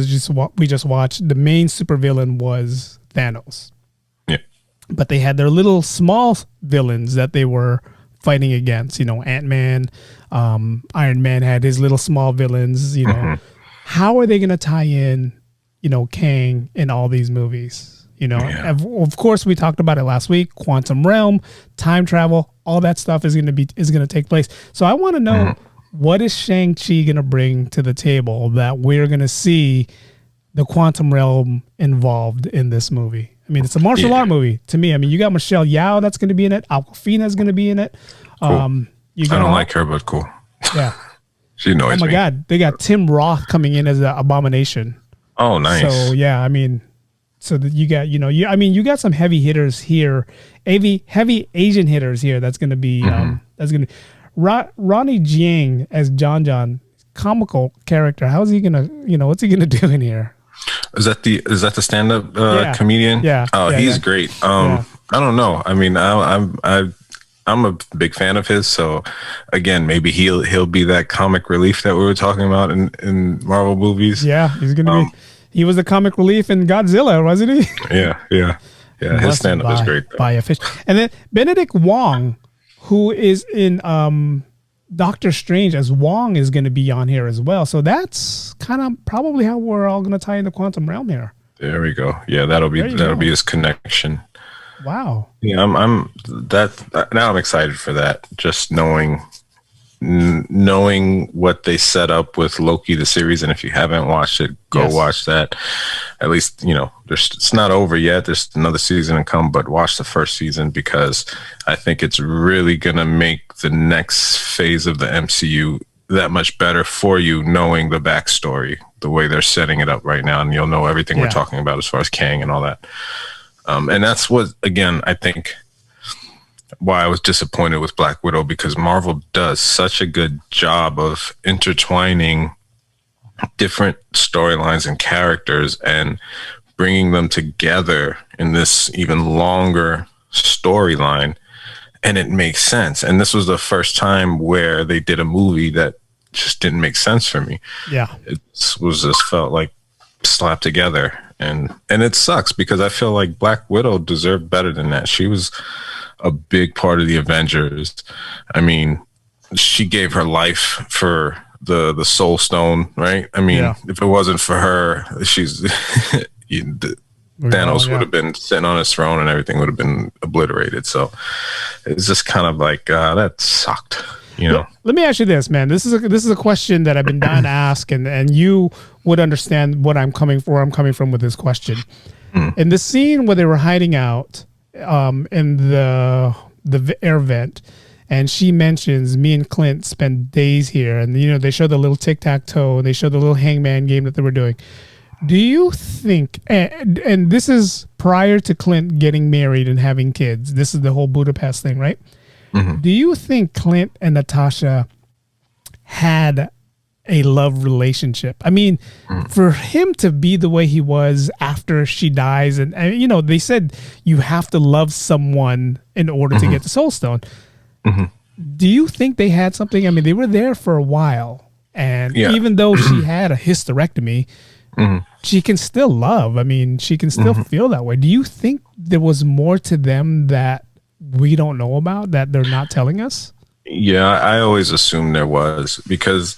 we just watched, the main supervillain was Thanos. Yeah. But they had their little small villains that they were fighting against. Ant-Man, Iron Man had his little small villains. How are they going to tie in, Kang in all these movies? Of course, we talked about it last week. Quantum realm, time travel, all that stuff is going to take place. So I want to know, what is Shang-Chi going to bring to the table that we're going to see the quantum realm involved in this movie? I mean, it's a martial art movie to me. I mean, you got Michelle Yeoh that's going to be in it. Awkwafina is going to be in it. Cool. I don't like her, but cool. Yeah. She annoys me. Oh my God, they got Tim Roth coming in as the Abomination. Oh, nice. So yeah, I mean. So that you got, you got some heavy hitters here, heavy Asian hitters here. That's going to be, Ronnie Jiang as John, comical character. How's he going to, what's he going to do in here? Is that the stand-up comedian? Yeah. Oh, he's great. I don't know. I mean, I'm a big fan of his. So again, maybe he'll be that comic relief that we were talking about in Marvel movies. Yeah, he's going to be. He was the comic relief in Godzilla, wasn't he? Yeah. His stand-up is great, though. By a fish. And then Benedict Wong, who is in Doctor Strange as Wong, is going to be on here as well. So that's kind of probably how we're all going to tie in the quantum realm here. There we go. Yeah, that'll be his connection. Wow. Yeah, I'm excited for that. Just knowing what they set up with Loki, the series, and if you haven't watched it, go watch that. At least, it's not over yet. There's another season to come, but watch the first season, because I think it's really going to make the next phase of the MCU that much better for you, knowing the backstory, the way they're setting it up right now, and you'll know everything we're talking about as far as Kang and all that. And that's what, again, I think why I was disappointed with Black Widow, because Marvel does such a good job of intertwining different storylines and characters and bringing them together in this even longer storyline, and it makes sense. And this was the first time where they did a movie that just didn't make sense for me. Yeah, it was just felt like slapped together, and it sucks, because I feel like Black Widow deserved better than that. She was a big part of the Avengers. I mean, she gave her life for the Soul Stone, right? I mean, if it wasn't for her, Thanos would have been sitting on his throne and everything would have been obliterated. So it's just kind of like, that sucked, Let me ask you this, man. This is a question that I've been dying to ask, and you would understand what I'm coming from with this question. In the scene where they were hiding out, in the air vent, and she mentions, me and Clint spent days here, and they show the little tic-tac-toe, and they show the little hangman game that they were doing. Do you think, and this is prior to Clint getting married and having kids, this is the whole Budapest thing, right? Mm-hmm. Do you think Clint and Natasha had a love relationship? I mean, for him to be the way he was after she dies, and you know, they said you have to love someone in order to get the Soul Stone. Do you think they had something? I mean, they were there for a while, and even though she had a hysterectomy, she can still love. I mean, she can still feel that way. Do you think there was more to them that we don't know about, that they're not telling us? Yeah, I always assumed there was, because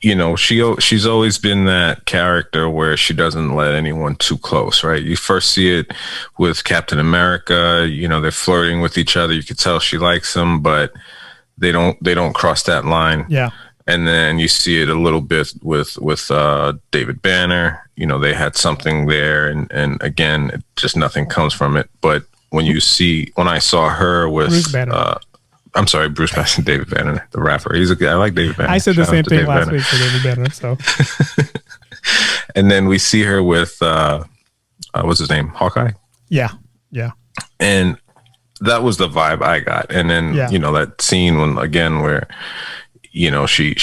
you know, she's always been that character where she doesn't let anyone too close, right? You first see it with Captain America. You know, they're flirting with each other. You could tell she likes him, but they don't cross that line. Yeah. And then you see it a little bit with David Banner. You know, they had something there, and again, just nothing comes from it. But when I saw her with Bruce Banner. I'm sorry, Bruce Banner, David Banner, the rapper. I like David Banner. I said the Shout out same to thing David last Banner. week for David Banner. So, And then we see her with what's his name, Hawkeye, yeah. and that was the vibe I got. And then you know, that scene where you know she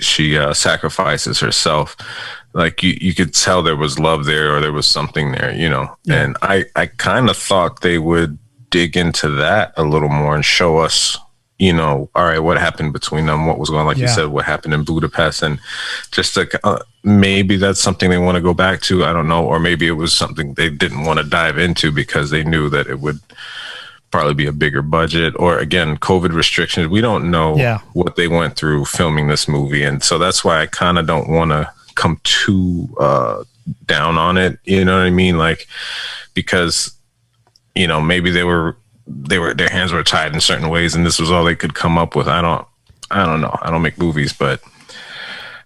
sacrifices herself. Like you could tell there was love there, or there was something there, you know. Yeah. And I kind of thought they would dig into that a little more and show us, you know, all right, what happened between them, what was going on, like you said, what happened in Budapest, and just to, maybe that's something they want to go back to. I don't know, or maybe it was something they didn't want to dive into because they knew that it would probably be a bigger budget, or again, COVID restrictions. We don't know what they went through filming this movie, and so that's why I kind of don't want to come too down on it. You know what I mean? Like, because you know, maybe their hands were tied in certain ways, and this was all they could come up with. I don't know. I don't make movies, but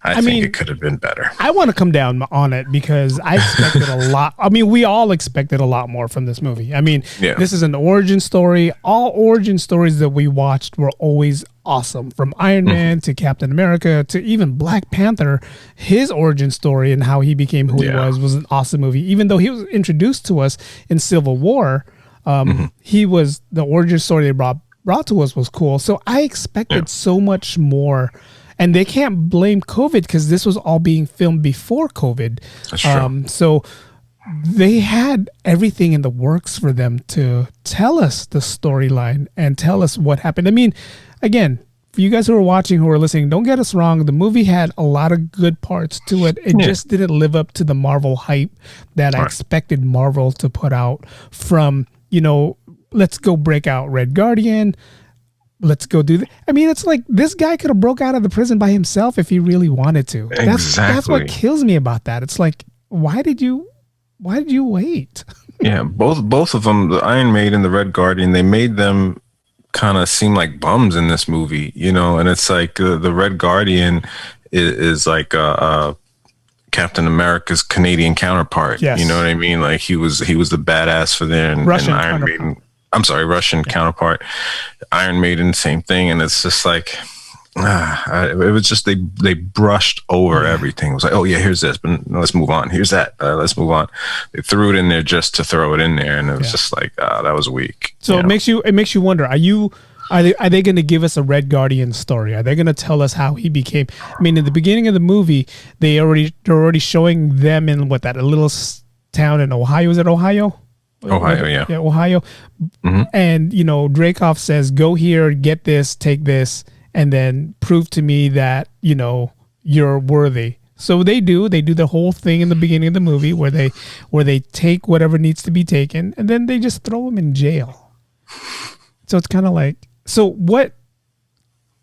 I think it could have been better. I want to come down on it because I expected a lot. I mean, we all expected a lot more from this movie. I mean, this is an origin story. All origin stories that we watched were always awesome. From Iron Man to Captain America to even Black Panther, his origin story and how he became who he was an awesome movie. Even though he was introduced to us in Civil War, he was, the origin story they brought to us was cool. So I expected so much more. And they can't blame COVID because this was all being filmed before COVID. That's true. So they had everything in the works for them to tell us the storyline and tell us what happened. I mean, again, for you guys who are watching, who are listening, don't get us wrong. The movie had a lot of good parts to it. It just didn't live up to the Marvel hype that I expected Marvel to put out from, you know, let's go break out Red Guardian. Let's go do that. I mean, it's like this guy could have broke out of the prison by himself if he really wanted to. That's what kills me about that. It's like, why did you wait? Yeah, both of them, the Iron Maiden and the Red Guardian, they made them kind of seem like bums in this movie, you know. And it's like the Red Guardian is like Captain America's Canadian counterpart. Yes. You know what I mean? Like he was the badass for there, and Iron Maiden. I'm sorry, Russian counterpart. Iron Maiden, same thing. And it's just like, it was just, they brushed over everything. It was like, oh yeah, here's this, but let's move on. Here's that, let's move on. They threw it in there just to throw it in there. And it was just like, that was weak. So it makes you wonder, are they going to give us a Red Guardian story? Are they going to tell us how he became? I mean, in the beginning of the movie, they're already showing them in a little town in Ohio. Is it Ohio? Ohio, yeah. Yeah, Ohio. And, you know, Dreykov says, go here, get this, take this, and then prove to me that, you know, you're worthy. So they do the whole thing in the beginning of the movie where they take whatever needs to be taken, and then they just throw him in jail. So it's kind of like, so what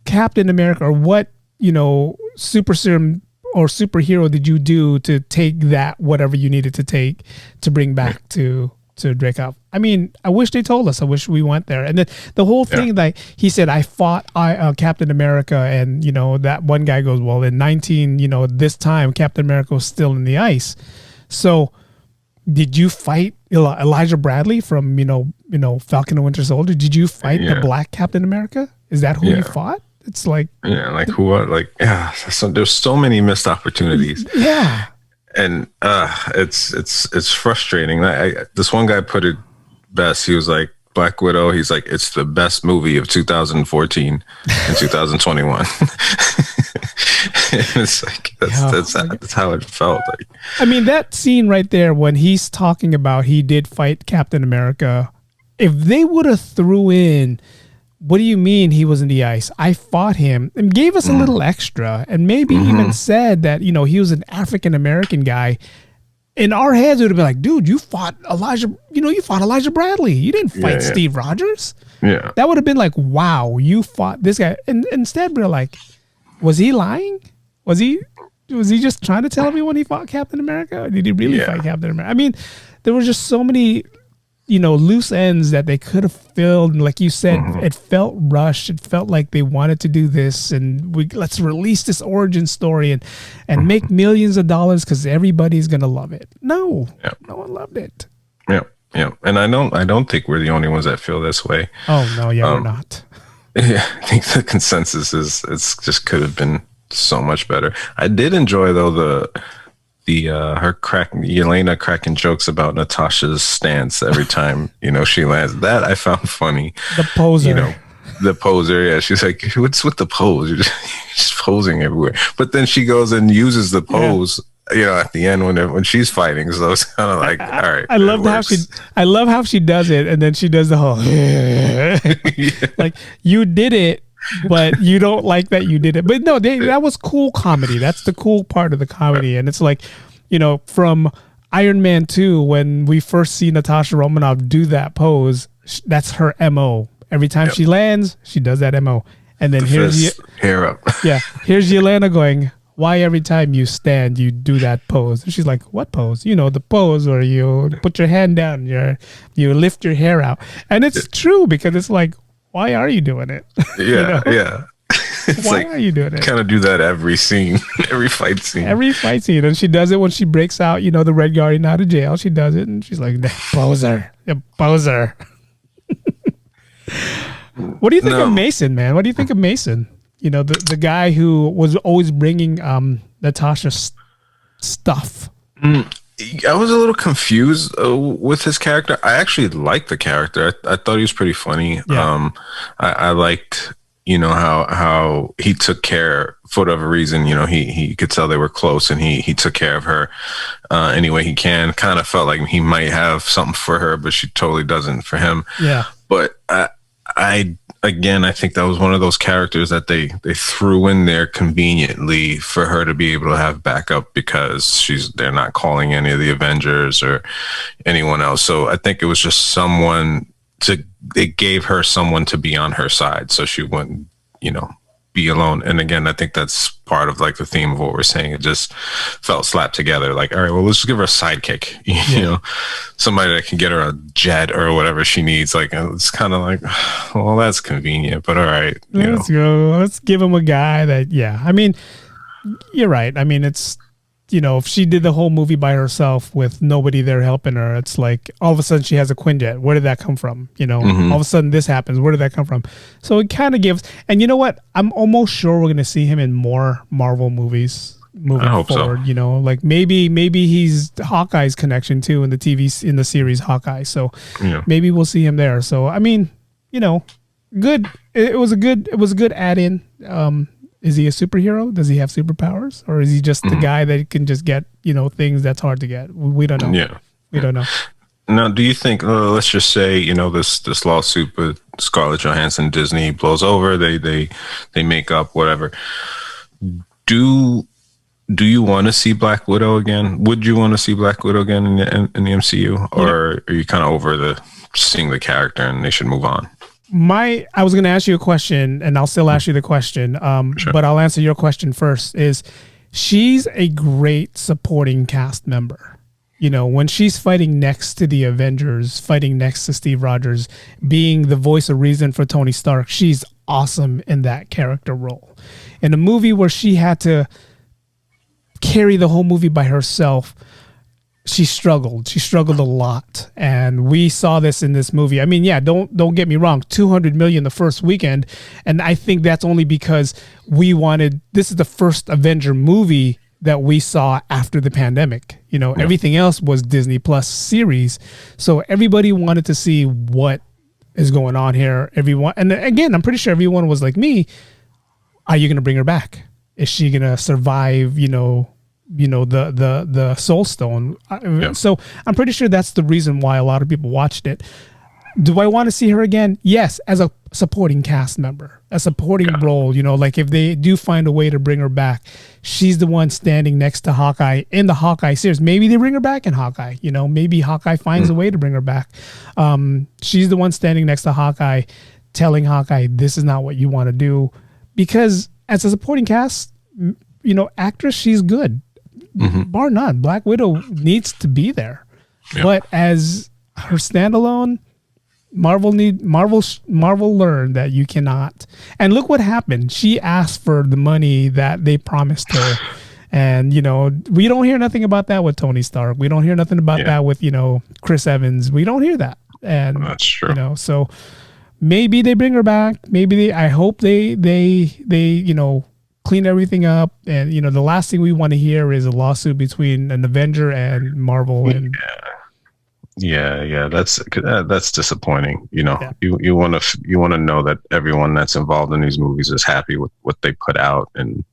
Captain America, or what, you know, super serum or superhero did you do to take that, whatever you needed to take to bring back to Dreykov? I mean, I wish they told us. I wish we went there. And then the whole thing that he said, I fought Captain America, and, you know, that one guy goes, well, in this time, Captain America was still in the ice. So did you fight Elijah Bradley from, you know, Falcon and Winter Soldier? Did you fight the Black Captain America? Is that who you fought? It's like, so there's so many missed opportunities. Yeah. And it's frustrating. This one guy put it best. He was like, Black Widow, he's like, it's the best movie of 2014 and 2021. It's like that's how it felt like. I mean, that scene right there when he's talking about he did fight Captain America. If they would have threw in, what do you mean he was in the ice? I fought him, and gave us a little extra, and maybe even said that, you know, he was an African American guy. In our heads, it would have been like, dude, you fought Elijah Bradley. You didn't fight Steve Rogers. Yeah. That would have been like, wow, you fought this guy. And instead, we're like, was he lying? Was he just trying to tell everyone he fought Captain America? Or did he really fight Captain America? I mean, there were just so many, you know, loose ends that they could have filled. And like you said, it felt rushed. It felt like they wanted to do this, and let's release this origin story and make millions of dollars because everybody's gonna love it. No, no one loved it. Yeah, yeah. And I don't think we're the only ones that feel this way. Oh no, we're not. Yeah, I think the consensus is it's just could have been so much better. I did enjoy though Yelena cracking jokes about Natasha's stance every time, you know, she lands. That I found funny. The poser. You know, the poser, yeah. She's like, what's with the pose? You're just posing everywhere. But then she goes and uses the pose, you know, at the end when she's fighting. So it's kind of like, all right. I love how she does it, and then she does the whole like, you did it, but you don't like that you did it. But no, that was cool comedy. That's the cool part of the comedy. And it's like, you know, from Iron Man 2, when we first see Natasha Romanoff do that pose, that's her MO. Every time she lands, she does that MO. And then here's hair up. Here's Yelena going, why every time you stand, you do that pose? And she's like, what pose? You know, the pose where you put your hand down, you lift your hair out. And it's true, because it's like, why are you doing it? Yeah, you know? yeah. It's why are you doing it? Kind of do that every scene, every fight scene. Every fight scene. And she does it when she breaks out, you know, the Red Guardian out of jail. She does it, and she's like, poser. Poser. What do you think of Mason, man? What do you think of Mason? You know, the guy who was always bringing Natasha's stuff. I was a little confused with his character. I actually liked the character. I thought he was pretty funny. Yeah. I liked, you know, how he took care, for whatever reason, you know, he could tell they were close, and he took care of her any way he can. Kind of felt like he might have something for her, but she totally doesn't for him. Yeah. But I think that was one of those characters that they threw in there conveniently for her to be able to have backup, because they're not calling any of the Avengers or anyone else. So I think it was just they gave her someone to be on her side, so she wouldn't, you know, be alone. And again, I think that's part of like the theme of what we're saying. It just felt slapped together. Like, all right, well, let's just give her a sidekick, you know, somebody that can get her a jet or whatever she needs. Like, it's kind of like, well, that's convenient, but all right. Let's go. Let's give him a guy that, I mean, you're right. I mean, it's, you know, if she did the whole movie by herself with nobody there helping her, it's like all of a sudden she has a Quinjet. Where did that come from? You know, all of a sudden this happens. Where did that come from? So it kind of gives, and you know what? I'm almost sure we're going to see him in more Marvel movies moving forward. So. You know, like maybe he's Hawkeye's connection too in the series Hawkeye. So maybe we'll see him there. So I mean, you know, good. It was a good add-in. Is he a superhero? Does he have superpowers? Or is he just the guy that can just get, you know, things that's hard to get? We don't know. Yeah. We don't know. Now, do you think, let's just say, you know, this lawsuit with Scarlett Johansson, Disney blows over, they make up, whatever. Do you want to see Black Widow again? Would you want to see Black Widow again in the MCU? Or are you kind of over seeing the character and they should move on? I was going to ask you a question, and I'll still ask you the question, sure. But I'll answer your question first. She's a great supporting cast member. You know, when she's fighting next to the Avengers, fighting next to Steve Rogers, being the voice of reason for Tony Stark, she's awesome in that character role. In a movie where she had to carry the whole movie by herself, she struggled a lot, and we saw this in this movie. I mean, don't get me wrong, 200 million the first weekend, and I think that's only because this is the first Avenger movie that we saw after the pandemic. Everything else was Disney Plus series. So everybody wanted to see what is going on here. Everyone, and again, I'm pretty sure everyone was like me. Are you going to bring her back? Is she going to survive, the Soul Stone? So I'm pretty sure that's the reason why a lot of people watched it. Do I want to see her again? Yes, as a supporting cast member, a supporting role. Like if they do find a way to bring her back, she's the one standing next to Hawkeye in the Hawkeye series. Maybe they bring her back in Hawkeye. Maybe Hawkeye finds a way to bring her back. She's the one standing next to Hawkeye, telling Hawkeye, "This is not what you want to do." Because as a supporting cast, actress, she's good, bar none. Black Widow needs to be there, but as her standalone. Marvel learned that you cannot. And look what happened. She asked for the money that they promised her. And, we don't hear nothing about that with Tony Stark. We don't hear nothing about that with, Chris Evans. We don't hear that. And that's true. So maybe they bring her back. I hope they clean everything up. And, the last thing we want to hear is a lawsuit between an Avenger and Marvel. And Yeah, that's disappointing. You want to know that everyone that's involved in these movies is happy with what they put out, and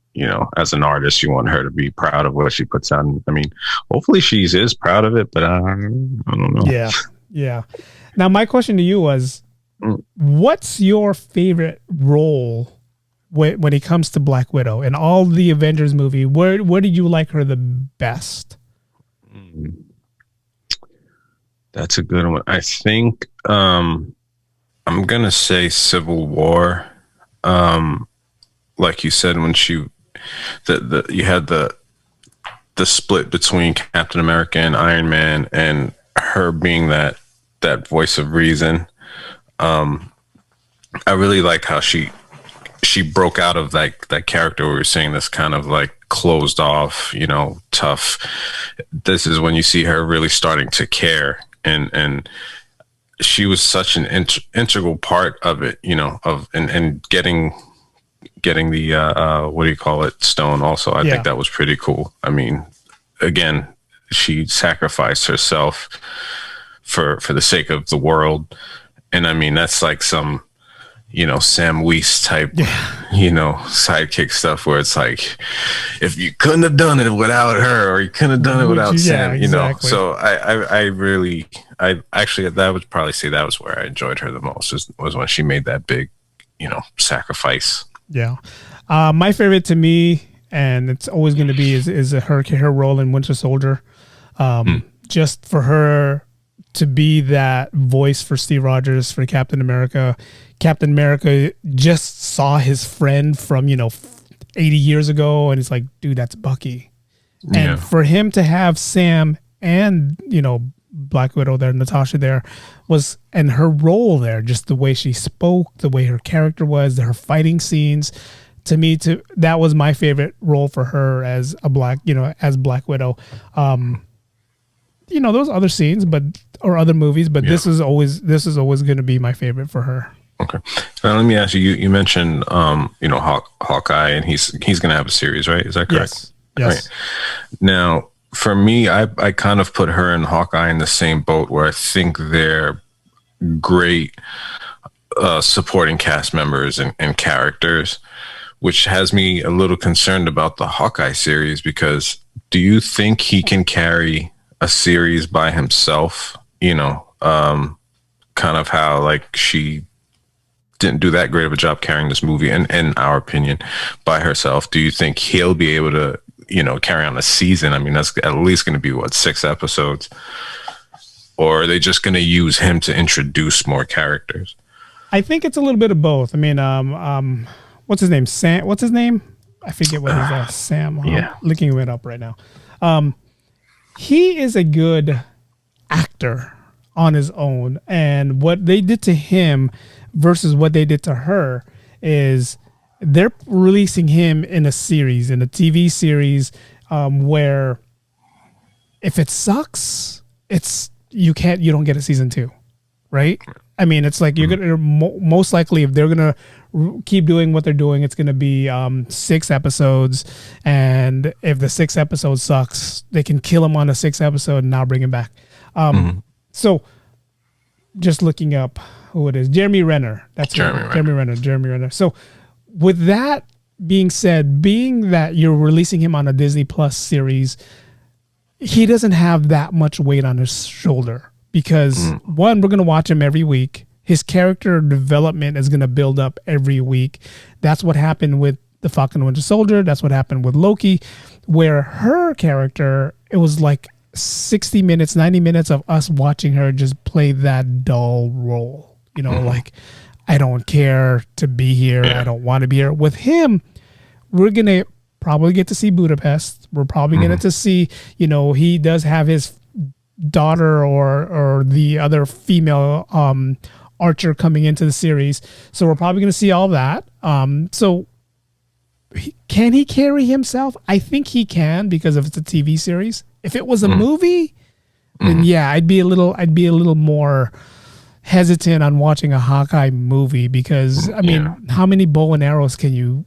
as an artist, you want her to be proud of what she puts out. I mean, hopefully she is proud of it, but I don't know. Yeah. Now, my question to you was, what's your favorite role when it comes to Black Widow in all the Avengers movie? Where did you like her the best? That's a good one. I think I'm gonna say Civil War. Like you said, when you had the split between Captain America and Iron Man, and her being that voice of reason. I really like how she broke out of that character we were seeing, this kind of like closed off, tough. This is when you see her really starting to care. And she was such an integral part of it, and getting the what do you call it, stone. Also, I think that was pretty cool. I mean, again, she sacrificed herself for the sake of the world, and I mean that's like some Sam Weiss type, sidekick stuff where it's like, if you couldn't have done it without her, or you couldn't have done it without Sam, exactly. So I actually, that would probably say that was where I enjoyed her the most, was when she made that big, sacrifice. Yeah. My favorite to me, and it's always going to be, is her role in Winter Soldier. Just for her to be that voice for Steve Rogers, for Captain America. Captain America just saw his friend from, 80 years ago, and it's like, dude, that's Bucky. And for him to have Sam and, Black Widow there, Natasha there, and her role there, just the way she spoke, the way her character was, her fighting scenes, to me, that was my favorite role for her as Black Widow. Those other scenes, or other movies, but this is always going to be my favorite for her. Okay. Now let me ask you. You mentioned, Hawkeye, and he's going to have a series, right? Is that correct? Yes. Right. Now, for me, I kind of put her and Hawkeye in the same boat, where I think they're great supporting cast members and characters, which has me a little concerned about the Hawkeye series, because do you think he can carry a series by himself? Kind of how like she didn't do that great of a job carrying this movie, in our opinion, by herself. Do you think he'll be able to, carry on a season? I mean, that's at least going to be 6 episodes, or are they just going to use him to introduce more characters? I think it's a little bit of both. I mean, what's his name? Sam. What's his name? I forget what his Sam. Yeah, looking it up right now. He is a good actor on his own, and what they did to him versus what they did to her is they're releasing him in a TV series, where if it sucks, you don't get a season 2, right? I mean, it's like you're gonna most likely, if they're gonna keep doing what they're doing, it's gonna be 6 episodes, and if the 6th episode sucks, they can kill him on the 6th episode and now bring him back. So, just looking up who it is, Jeremy Renner. That's Jeremy Renner. So, with that being said, being that you're releasing him on a Disney Plus series, he doesn't have that much weight on his shoulder. Because one, we're going to watch him every week. His character development is going to build up every week. That's what happened with the Falcon and Winter Soldier. That's what happened with Loki, where her character, it was like 60 minutes, 90 minutes of us watching her just play that dull role. You know, like, I don't care to be here. I don't want to be here. With him, we're going to probably get to see Budapest. We're probably going to see, you know, he does have his daughter or the other female archer coming into the series, so we're probably going to see all that. So can he carry himself? I think he can, because if it's a TV series. If it was a movie, then yeah, I'd be a little more hesitant on watching a Hawkeye movie, because I mean, how many bow and arrows can you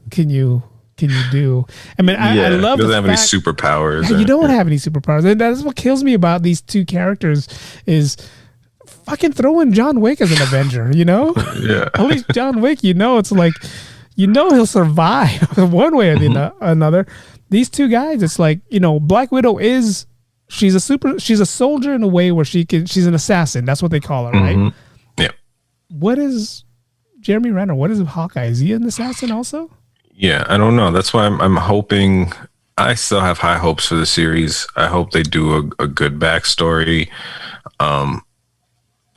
do? I mean, I love he doesn't have any superpowers. You don't have any superpowers. And that's what kills me about these two characters is fucking throwing John Wick as an Avenger, you know? Yeah. At least John Wick, you know, it's like, you know, he'll survive one way or the another. These two guys, it's like, you know, Black Widow she's a soldier in a way where she's an assassin. That's what they call her, right? Yeah. What is Jeremy Renner? What is Hawkeye? Is he an assassin also? Yeah, I don't know. That's why I'm hoping. I still have high hopes for the series. I hope they do a good backstory,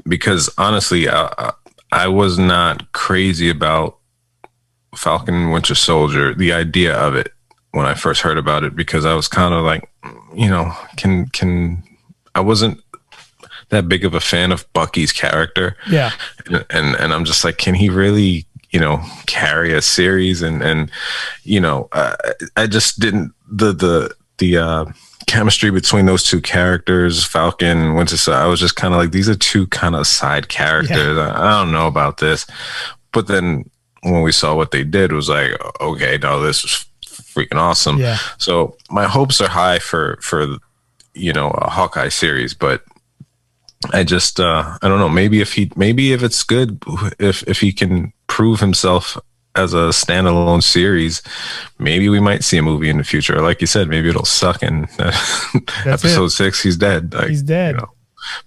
because honestly, I was not crazy about Falcon and Winter Soldier, the idea of it, when I first heard about it, because I was kind of like, you know, I wasn't that big of a fan of Bucky's character. Yeah, and I'm just like, can he really, you know, carry a series? And you know, I just didn't the chemistry between those two characters, Falcon, Winter Soldier. I was just kind of like, these are two kind of side characters. Yeah. I don't know about this. But then when we saw what they did, it was like, okay, no, this was freaking awesome. Yeah. So my hopes are high for you know, a Hawkeye series, but I just I don't know. Maybe if it's good, if he can prove himself as a standalone series, maybe we might see a movie in the future. Like you said, maybe it'll suck, and episode 6, he's dead. Like, he's dead. You know.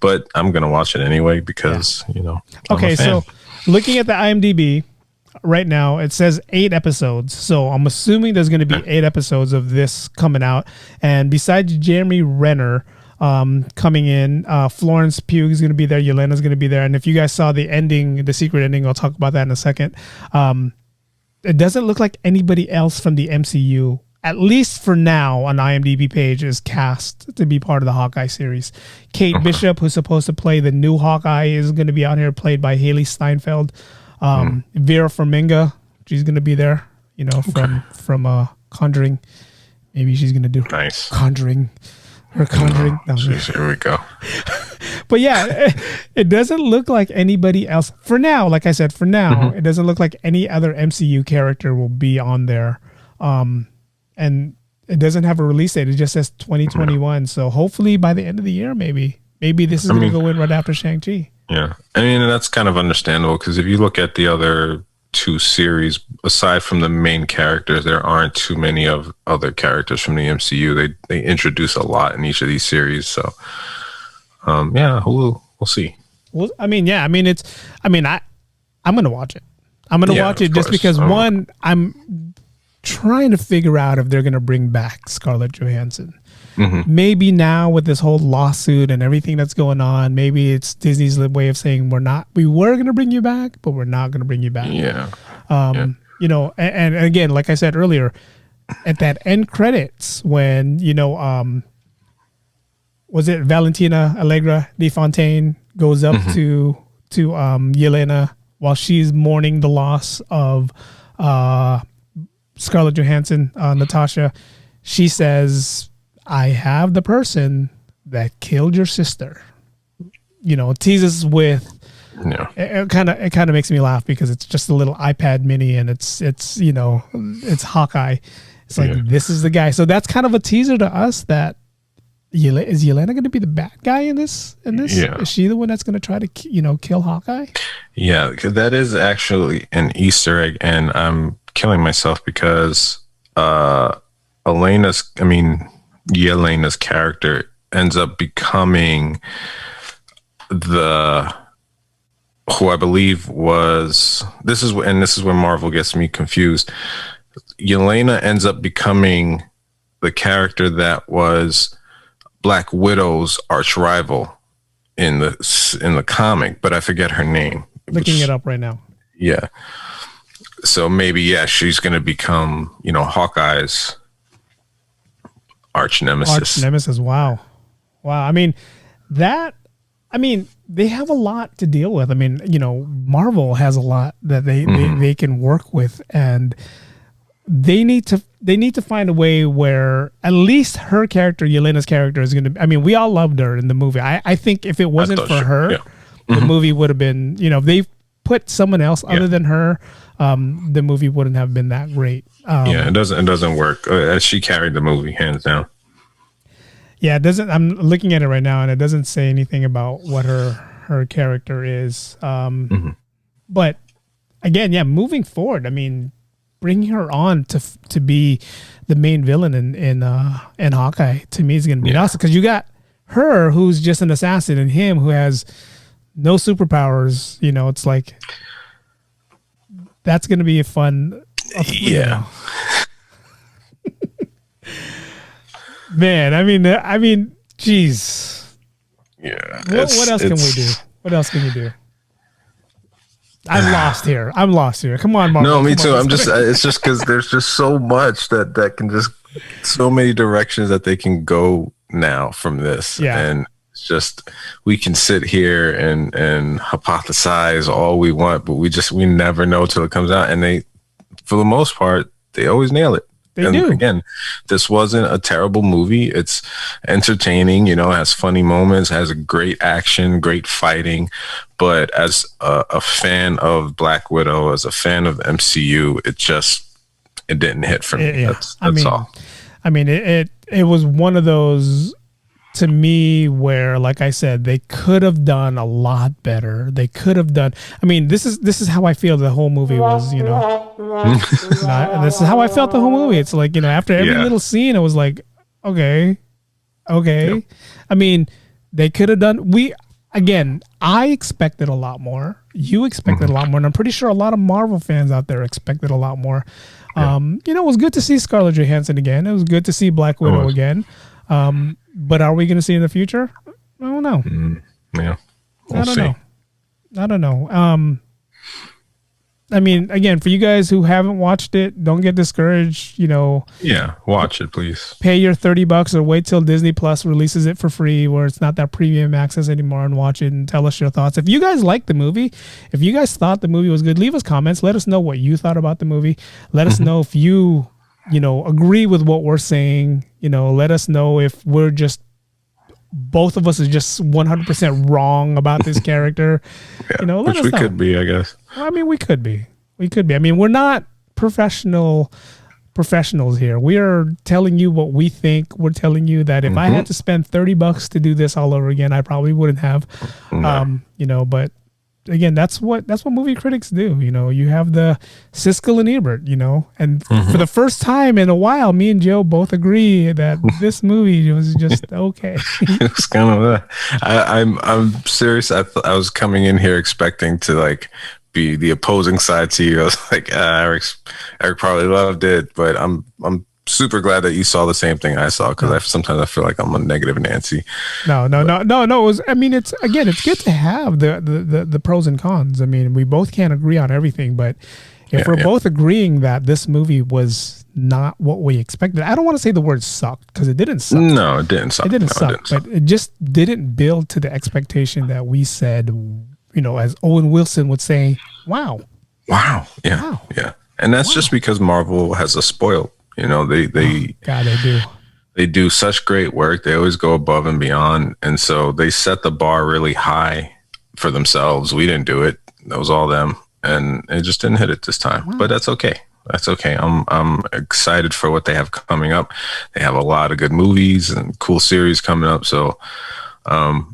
But I'm gonna watch it anyway because you know. Okay, so looking at the IMDb right now, it says 8 episodes. So I'm assuming there's going to be 8 episodes of this coming out. And besides Jeremy Renner coming in, Florence Pugh is going to be there. Yelena's going to be there. And if you guys saw the ending, the secret ending, I'll talk about that in a second. It doesn't look like anybody else from the MCU, at least for now, on IMDb page, is cast to be part of the Hawkeye series. Kate Bishop, who's supposed to play the new Hawkeye, is going to be on here, played by Haley Steinfeld. Vera Farmiga, she's going to be there, you know, from Conjuring. Maybe she's going to do Conjuring. Her Conjuring. Oh, here we go. But yeah, it doesn't look like anybody else. For now, like I said, it doesn't look like any other MCU character will be on there. And it doesn't have a release date. It just says 2021. So hopefully by the end of the year, maybe this is going to go in right after Shang-Chi. Yeah. I mean, that's kind of understandable, because if you look at the other 2 series, aside from the main characters, there aren't too many of other characters from the MCU. They introduce a lot in each of these series. So, yeah, we'll see. Well, I mean, yeah, I'm going to watch it. I'm going to watch it just because, one, I'm trying to figure out if they're going to bring back Scarlett Johansson. Maybe now with this whole lawsuit and everything that's going on, maybe it's Disney's way of saying we were going to bring you back, but we're not going to bring you back. Yeah. You know, and again, like I said earlier, at that end credits when, you know, was it Valentina Allegra de Fontaine goes up to Yelena while she's mourning the loss of Scarlett Johansson, Natasha. She says, I have the person that killed your sister. You know, teases with Yeah. It kind of makes me laugh because it's just a little iPad mini and it's it's Hawkeye. It's like this is the guy. So that's kind of a teaser to us that is Yelena going to be the bad guy in this? Yeah. Is she the one that's going to try to kill Hawkeye? Yeah, because that is actually an Easter egg, and I'm killing myself because Yelena's character ends up becoming who I believe was this is where Marvel gets me confused. Yelena ends up becoming the character that was Black Widow's arch rival in the comic, but I forget her name. Looking it up right now. Yeah. So maybe she's going to become Hawkeye's arch nemesis. Wow. They have a lot to deal with. Marvel has a lot that they can work with, and they need to find a way where at least her character, Yelena's character, is going to. We all loved her in the movie. I think if it wasn't for her, the movie would have been. If they put someone else other than her, the movie wouldn't have been that great. It doesn't work. She carried the movie hands down. Yeah, it doesn't. I'm looking at it right now, and it doesn't say anything about what her character is. But again, moving forward, bringing her on to be the main villain in Hawkeye, to me, is going to be awesome, because you got her who's just an assassin and him who has no superpowers. It's like that's going to be a fun. Man, geez. Yeah. What else can we do? What else can you do? I'm lost here. Come on, Marvel. No, me too. It's just because there's just so much that can just, so many directions that they can go now from this. Yeah. And it's just, we can sit here and hypothesize all we want, but we never know till it comes out. And they, for the most part, they always nail it. They do. Again, this wasn't a terrible movie. It's entertaining, has funny moments, has a great action, great fighting. But as a fan of Black Widow, as a fan of the MCU, it didn't hit for me. That's all. It was one of those, to me, where, like I said, they could have done a lot better. They could have done. This is how I feel the whole movie was. This is how I felt the whole movie. It's like, after every little scene, it was like, okay. Yep. They could have done. I expected a lot more. You expected a lot more, and I'm pretty sure a lot of Marvel fans out there expected a lot more. It was good to see Scarlett Johansson again. It was good to see Black Widow again. But are we going to see in the future? I don't know. We'll see. I don't know. Again, for you guys who haven't watched it, don't get discouraged. Watch it, please. Pay your $30 or wait till Disney Plus releases it for free, where it's not that premium access anymore, and watch it and tell us your thoughts. If you guys liked the movie, if you guys thought the movie was good, leave us comments. Let us know what you thought about the movie. Let us know if you agree with what we're saying. Let us know if we're just, both of us is just 100% wrong about this character. Which we could be, I guess. Well, we could be. We're not professionals here. We are telling you what we think. We're telling you that if I had to spend $30 to do this all over again, I probably wouldn't have. But again, that's what movie critics do. You have the Siskel and Ebert, and for the first time in a while, me and Joe both agree that this movie was just okay. It was kind of I'm serious. I was coming in here expecting to be the opposing side to you. I was like, Eric probably loved it, but I'm super glad that you saw the same thing I saw, because sometimes I feel like I'm a negative Nancy. No. It was. It's good to have the pros and cons. We both can't agree on everything, but if we're both agreeing that this movie was not what we expected, I don't want to say the word sucked, because it didn't suck. No, it didn't suck. It didn't suck, but it just didn't build to the expectation that we said. As Owen Wilson would say, "Wow, yeah, and that's just because Marvel has a spoiled. They do. They do such great work. They always go above and beyond. And so they set the bar really high for themselves. We didn't do it. That was all them, and it just didn't hit it this time. Wow. But that's okay. That's okay. I'm excited for what they have coming up. They have a lot of good movies and cool series coming up. So,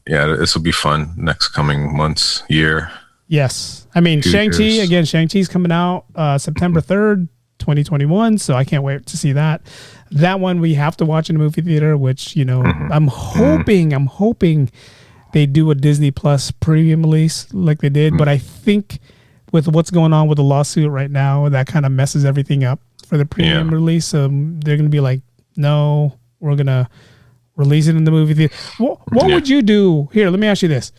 this will be fun next coming months, year. Yes. I mean, Shang-Chi's coming out September 3rd, 2021. So I can't wait to see that. That one we have to watch in the movie theater, which, I'm hoping they do a Disney Plus premium release like they did. But I think with what's going on with the lawsuit right now, that kind of messes everything up for the premium release. They're going to be like, no, we're going to release it in the movie theater. What would you do? Here, let me ask you this.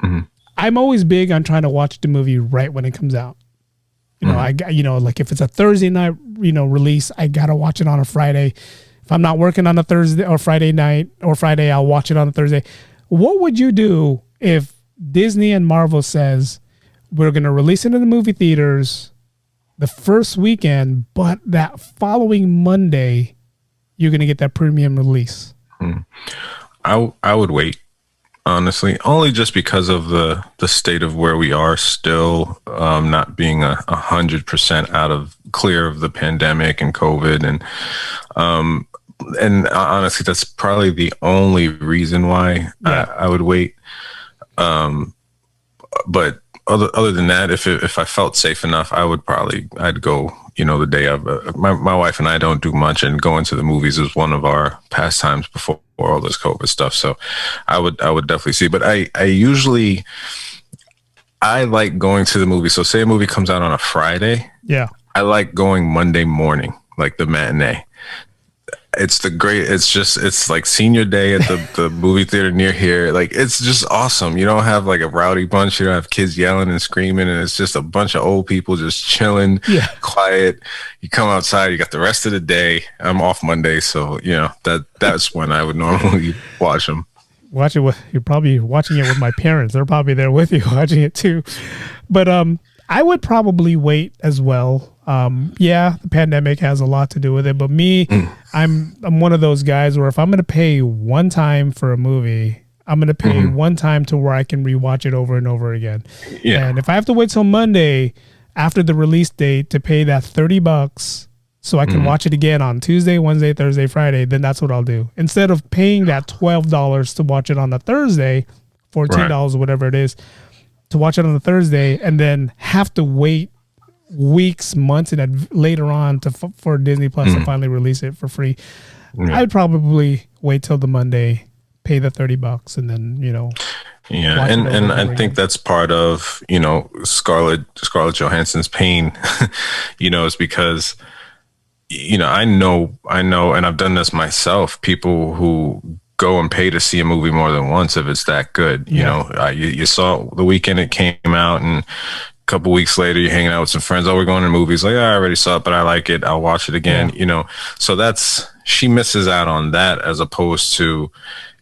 Mm-hmm. I'm always big on trying to watch the movie right when it comes out. Like if it's a Thursday night, release, I got to watch it on a Friday. If I'm not working on a Thursday or Friday night or Friday, I'll watch it on a Thursday. What would you do if Disney and Marvel says, we're going to release it in the movie theaters the first weekend, but that following Monday, you're going to get that premium release? I would wait, honestly, only just because of the state of where we are still, not being 100% out of clear of the pandemic and COVID. And honestly, that's probably the only reason why I would wait. But other than that, if I felt safe enough, I'd go, the day of. My wife and I don't do much, and going to the movies is one of our pastimes before all this COVID stuff. So I would definitely see. But I like going to the movie. So say a movie comes out on a Friday. Yeah. I like going Monday morning, like the matinee. It's like senior day at the movie theater near here. Like, it's just awesome. You don't have like a rowdy bunch. You don't have kids yelling and screaming, and it's just a bunch of old people just chilling, quiet. You come outside, you got the rest of the day. I'm off Monday. So, that's when I would normally watch them. You're probably watching it with my parents. They're probably there with you watching it too. But, I would probably wait as well. The pandemic has a lot to do with it, but me, I'm one of those guys where if I'm going to pay one time for a movie, I'm going to pay one time to where I can rewatch it over and over again. Yeah. And if I have to wait till Monday after the release date to pay that $30 so I can watch it again on Tuesday, Wednesday, Thursday, Friday, then that's what I'll do. Instead of paying that $12 to watch it on a Thursday, $14 or whatever it is, to watch it on a Thursday and then have to wait weeks, months, and later on for Disney Plus to finally release it for free. I'd probably wait till the Monday, pay the $30, and then and I think that's part of Scarlett Johansson's pain. Is because I know, and I've done this myself. People who go and pay to see a movie more than once if it's that good. You saw the weekend it came out, and couple weeks later you're hanging out with some friends. We're going to movies. Like, I already saw it, but I like it. I'll watch it again. So she misses out on that, as opposed to,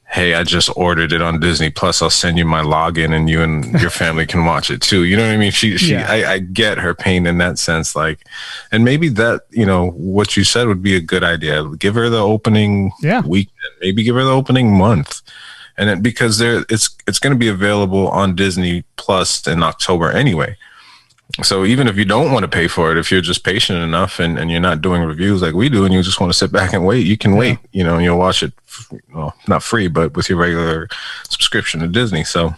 hey, I just ordered it on Disney Plus. I'll send you my login and you and your family can watch it too. You know what I mean? I get her pain in that sense. Like, and maybe that, what you said would be a good idea. Give her the opening weekend, maybe give her the opening month. And then, because it's going to be available on Disney Plus in October anyway. So even if you don't want to pay for it, if you're just patient enough and you're not doing reviews like we do, and you just want to sit back and wait, you can wait, and you'll watch it, not free, but with your regular subscription to Disney. So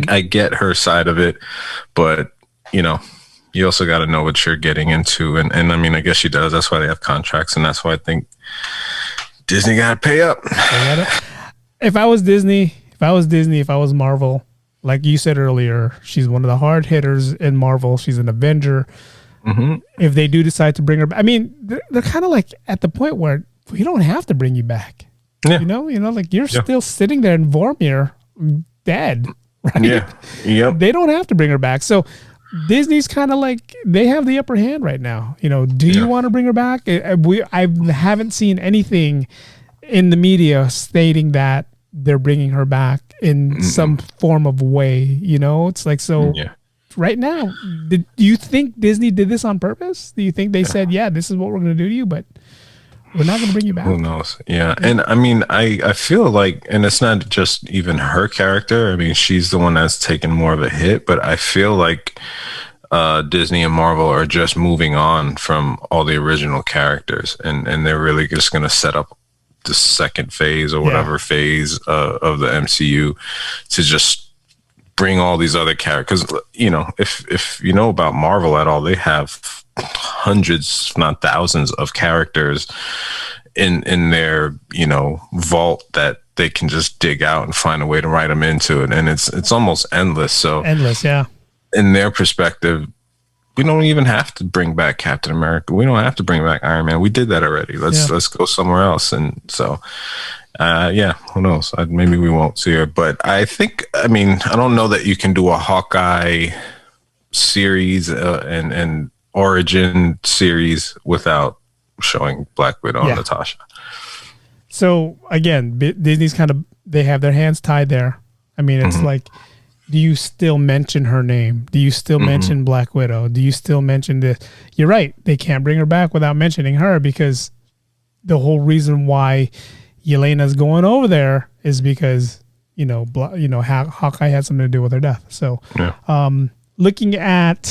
I get her side of it, but you also got to know what you're getting into. And I mean, I guess she does. That's why they have contracts. And that's why I think Disney got to pay up. If I was Disney, if I was Marvel, like you said earlier, she's one of the hard hitters in Marvel. She's an Avenger. Mm-hmm. If they do decide to bring her back, I mean, they're kind of like at the point where we don't have to bring you back. Yeah. Like you're still sitting there in Vormir dead, right? Yeah. Yep. They don't have to bring her back. So Disney's kind of like, they have the upper hand right now. Do you want to bring her back? I haven't seen anything in the media stating that they're bringing her back in some form of way. It's like, so right now, do you think Disney did this on purpose? Do you think they said, this is what we're going to do to you? But we're not going to bring you back. Who knows? Yeah. And I mean, I feel like, and it's not just even her character. I mean, she's the one that's taken more of a hit, but I feel like Disney and Marvel are just moving on from all the original characters, and they're really just going to set up the second phase or whatever phase of the MCU to just bring all these other characters. You know, if you know about Marvel at all, they have hundreds, if not thousands, of characters in their, you know, vault that they can just dig out and find a way to write them into it, and it's almost endless. So yeah. In their perspective, we don't even have to bring back Captain America. We don't have to bring back Iron Man. We did that already. Let's go somewhere else. And so, who knows? Maybe we won't see her. But I think, I mean, I don't know that you can do a Hawkeye series and origin series without showing Black Widow and Natasha. So again, Disney's they have their hands tied there. I mean, it's like, do you still mention her name? Do you still mention Black Widow? Do you still mention this? You're right. They can't bring her back without mentioning her, because the whole reason why Yelena's going over there is because, Hawkeye had something to do with her death. So, looking at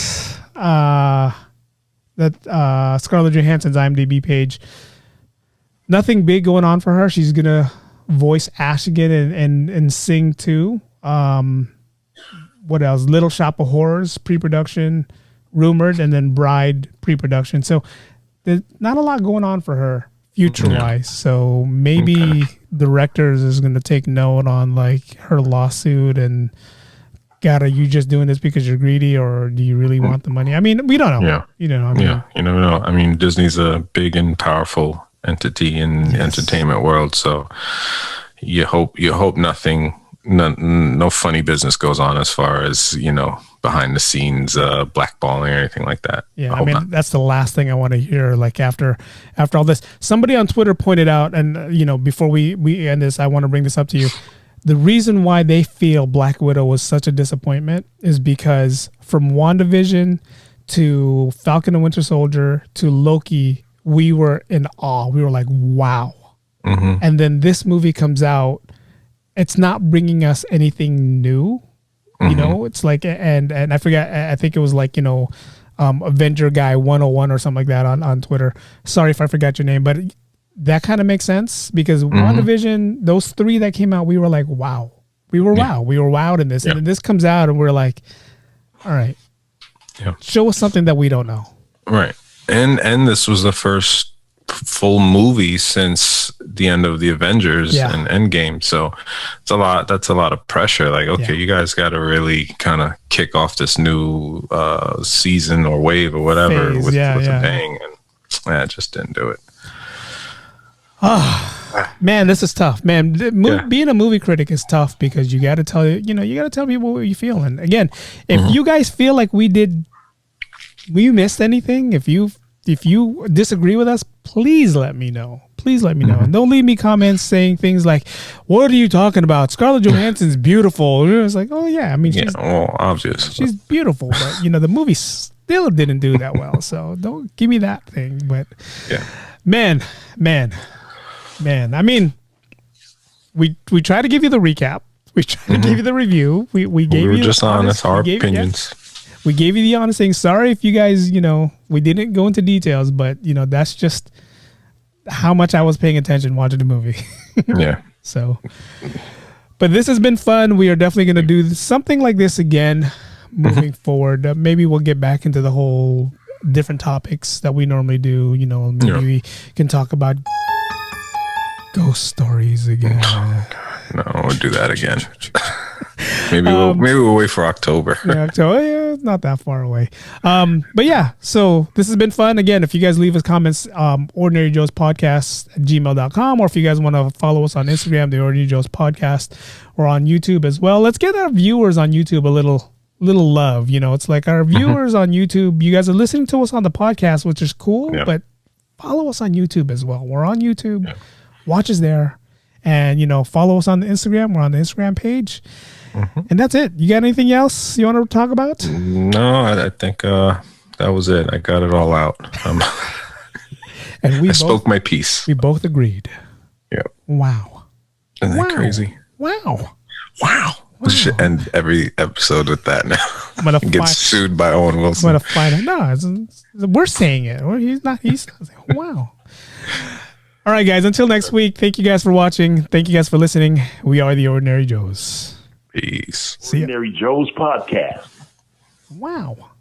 that Scarlett Johansson's IMDb page, nothing big going on for her. She's going to voice Ash again and sing too. What else? Little Shop of Horrors pre-production rumored, and then Bride pre-production. So there's not a lot going on for her future-wise. So maybe directors is going to take note on like her lawsuit and, God, are you just doing this because you're greedy, or do you really want the money? I mean, we don't know. Yeah. You know, I mean, you never know. I mean, Disney's a big and powerful entity in the entertainment world. So you hope nothing, no funny business goes on as far as, behind the scenes blackballing or anything like that. Yeah, I mean, that's the last thing I want to hear. Like after all this, somebody on Twitter pointed out, and before we end this, I want to bring this up to you. The reason why they feel Black Widow was such a disappointment is because from WandaVision to Falcon and Winter Soldier to Loki, we were in awe. We were like, wow. And then this movie comes out. It's not bringing us anything new. It's like, and I forget, I think it was like, Avenger Guy 101 or something like that on Twitter. Sorry if I forgot your name, but that kind of makes sense, because WandaVision, those three that came out, we were like, wow. We were wowed in this. And then this comes out and we're like, all right, show us something that we don't know. Right. And this was the first full movie since the end of the Avengers and Endgame. So it's a lot. That's a lot of pressure. Like, okay, you guys got to really kind of kick off this new season or wave or whatever with a bang. And I just didn't do it. Oh, man, this is tough, man. Being a movie critic is tough, because you got to tell people what you feel. And again, if you guys feel like we missed anything, if you disagree with us, please let me know. And don't leave me comments saying things like, what are you talking about? Scarlett Johansson's beautiful. It's like, oh yeah, I mean, she's obvious. She's beautiful, but the movie still didn't do that well. So don't give me that thing. But man. I mean, we try to give you the recap. We try to give you the review. We were just honest, our opinions. We gave you the honest thing. Sorry if you guys, we didn't go into details, but that's just how much I was paying attention watching the movie. So, but this has been fun. We are definitely going to do something like this again moving forward. Maybe we'll get back into the whole different topics that we normally do. Maybe we can talk about ghost stories again. Oh, God. No, we'll do that again. Maybe we'll wait for October. October, not that far away. But yeah, so this has been fun. Again, if you guys leave us comments, Ordinary Joe's Podcast at gmail.com, or if you guys want to follow us on Instagram, the Ordinary Joe's Podcast, or on YouTube as well. Let's get our viewers on YouTube a little love. It's like our viewers on YouTube, you guys are listening to us on the podcast, which is cool, but follow us on YouTube as well. We're on YouTube. Watch us there. And, follow us on the Instagram. We're on the Instagram page. And that's it. You got anything else you want to talk about? No, I think that was it. I got it all out. And we spoke my piece. We both agreed. Yeah. Wow. Isn't that crazy? Wow. We should end every episode with that now. I'm gonna get sued by Owen Wilson. I'm gonna find it. No, we're saying it. Or he's not. He's wow. All right, guys. Until next week. Thank you guys for watching. Thank you guys for listening. We are the Ordinary Joes. Peace. See ya. Ordinary Joe's Podcast. Wow.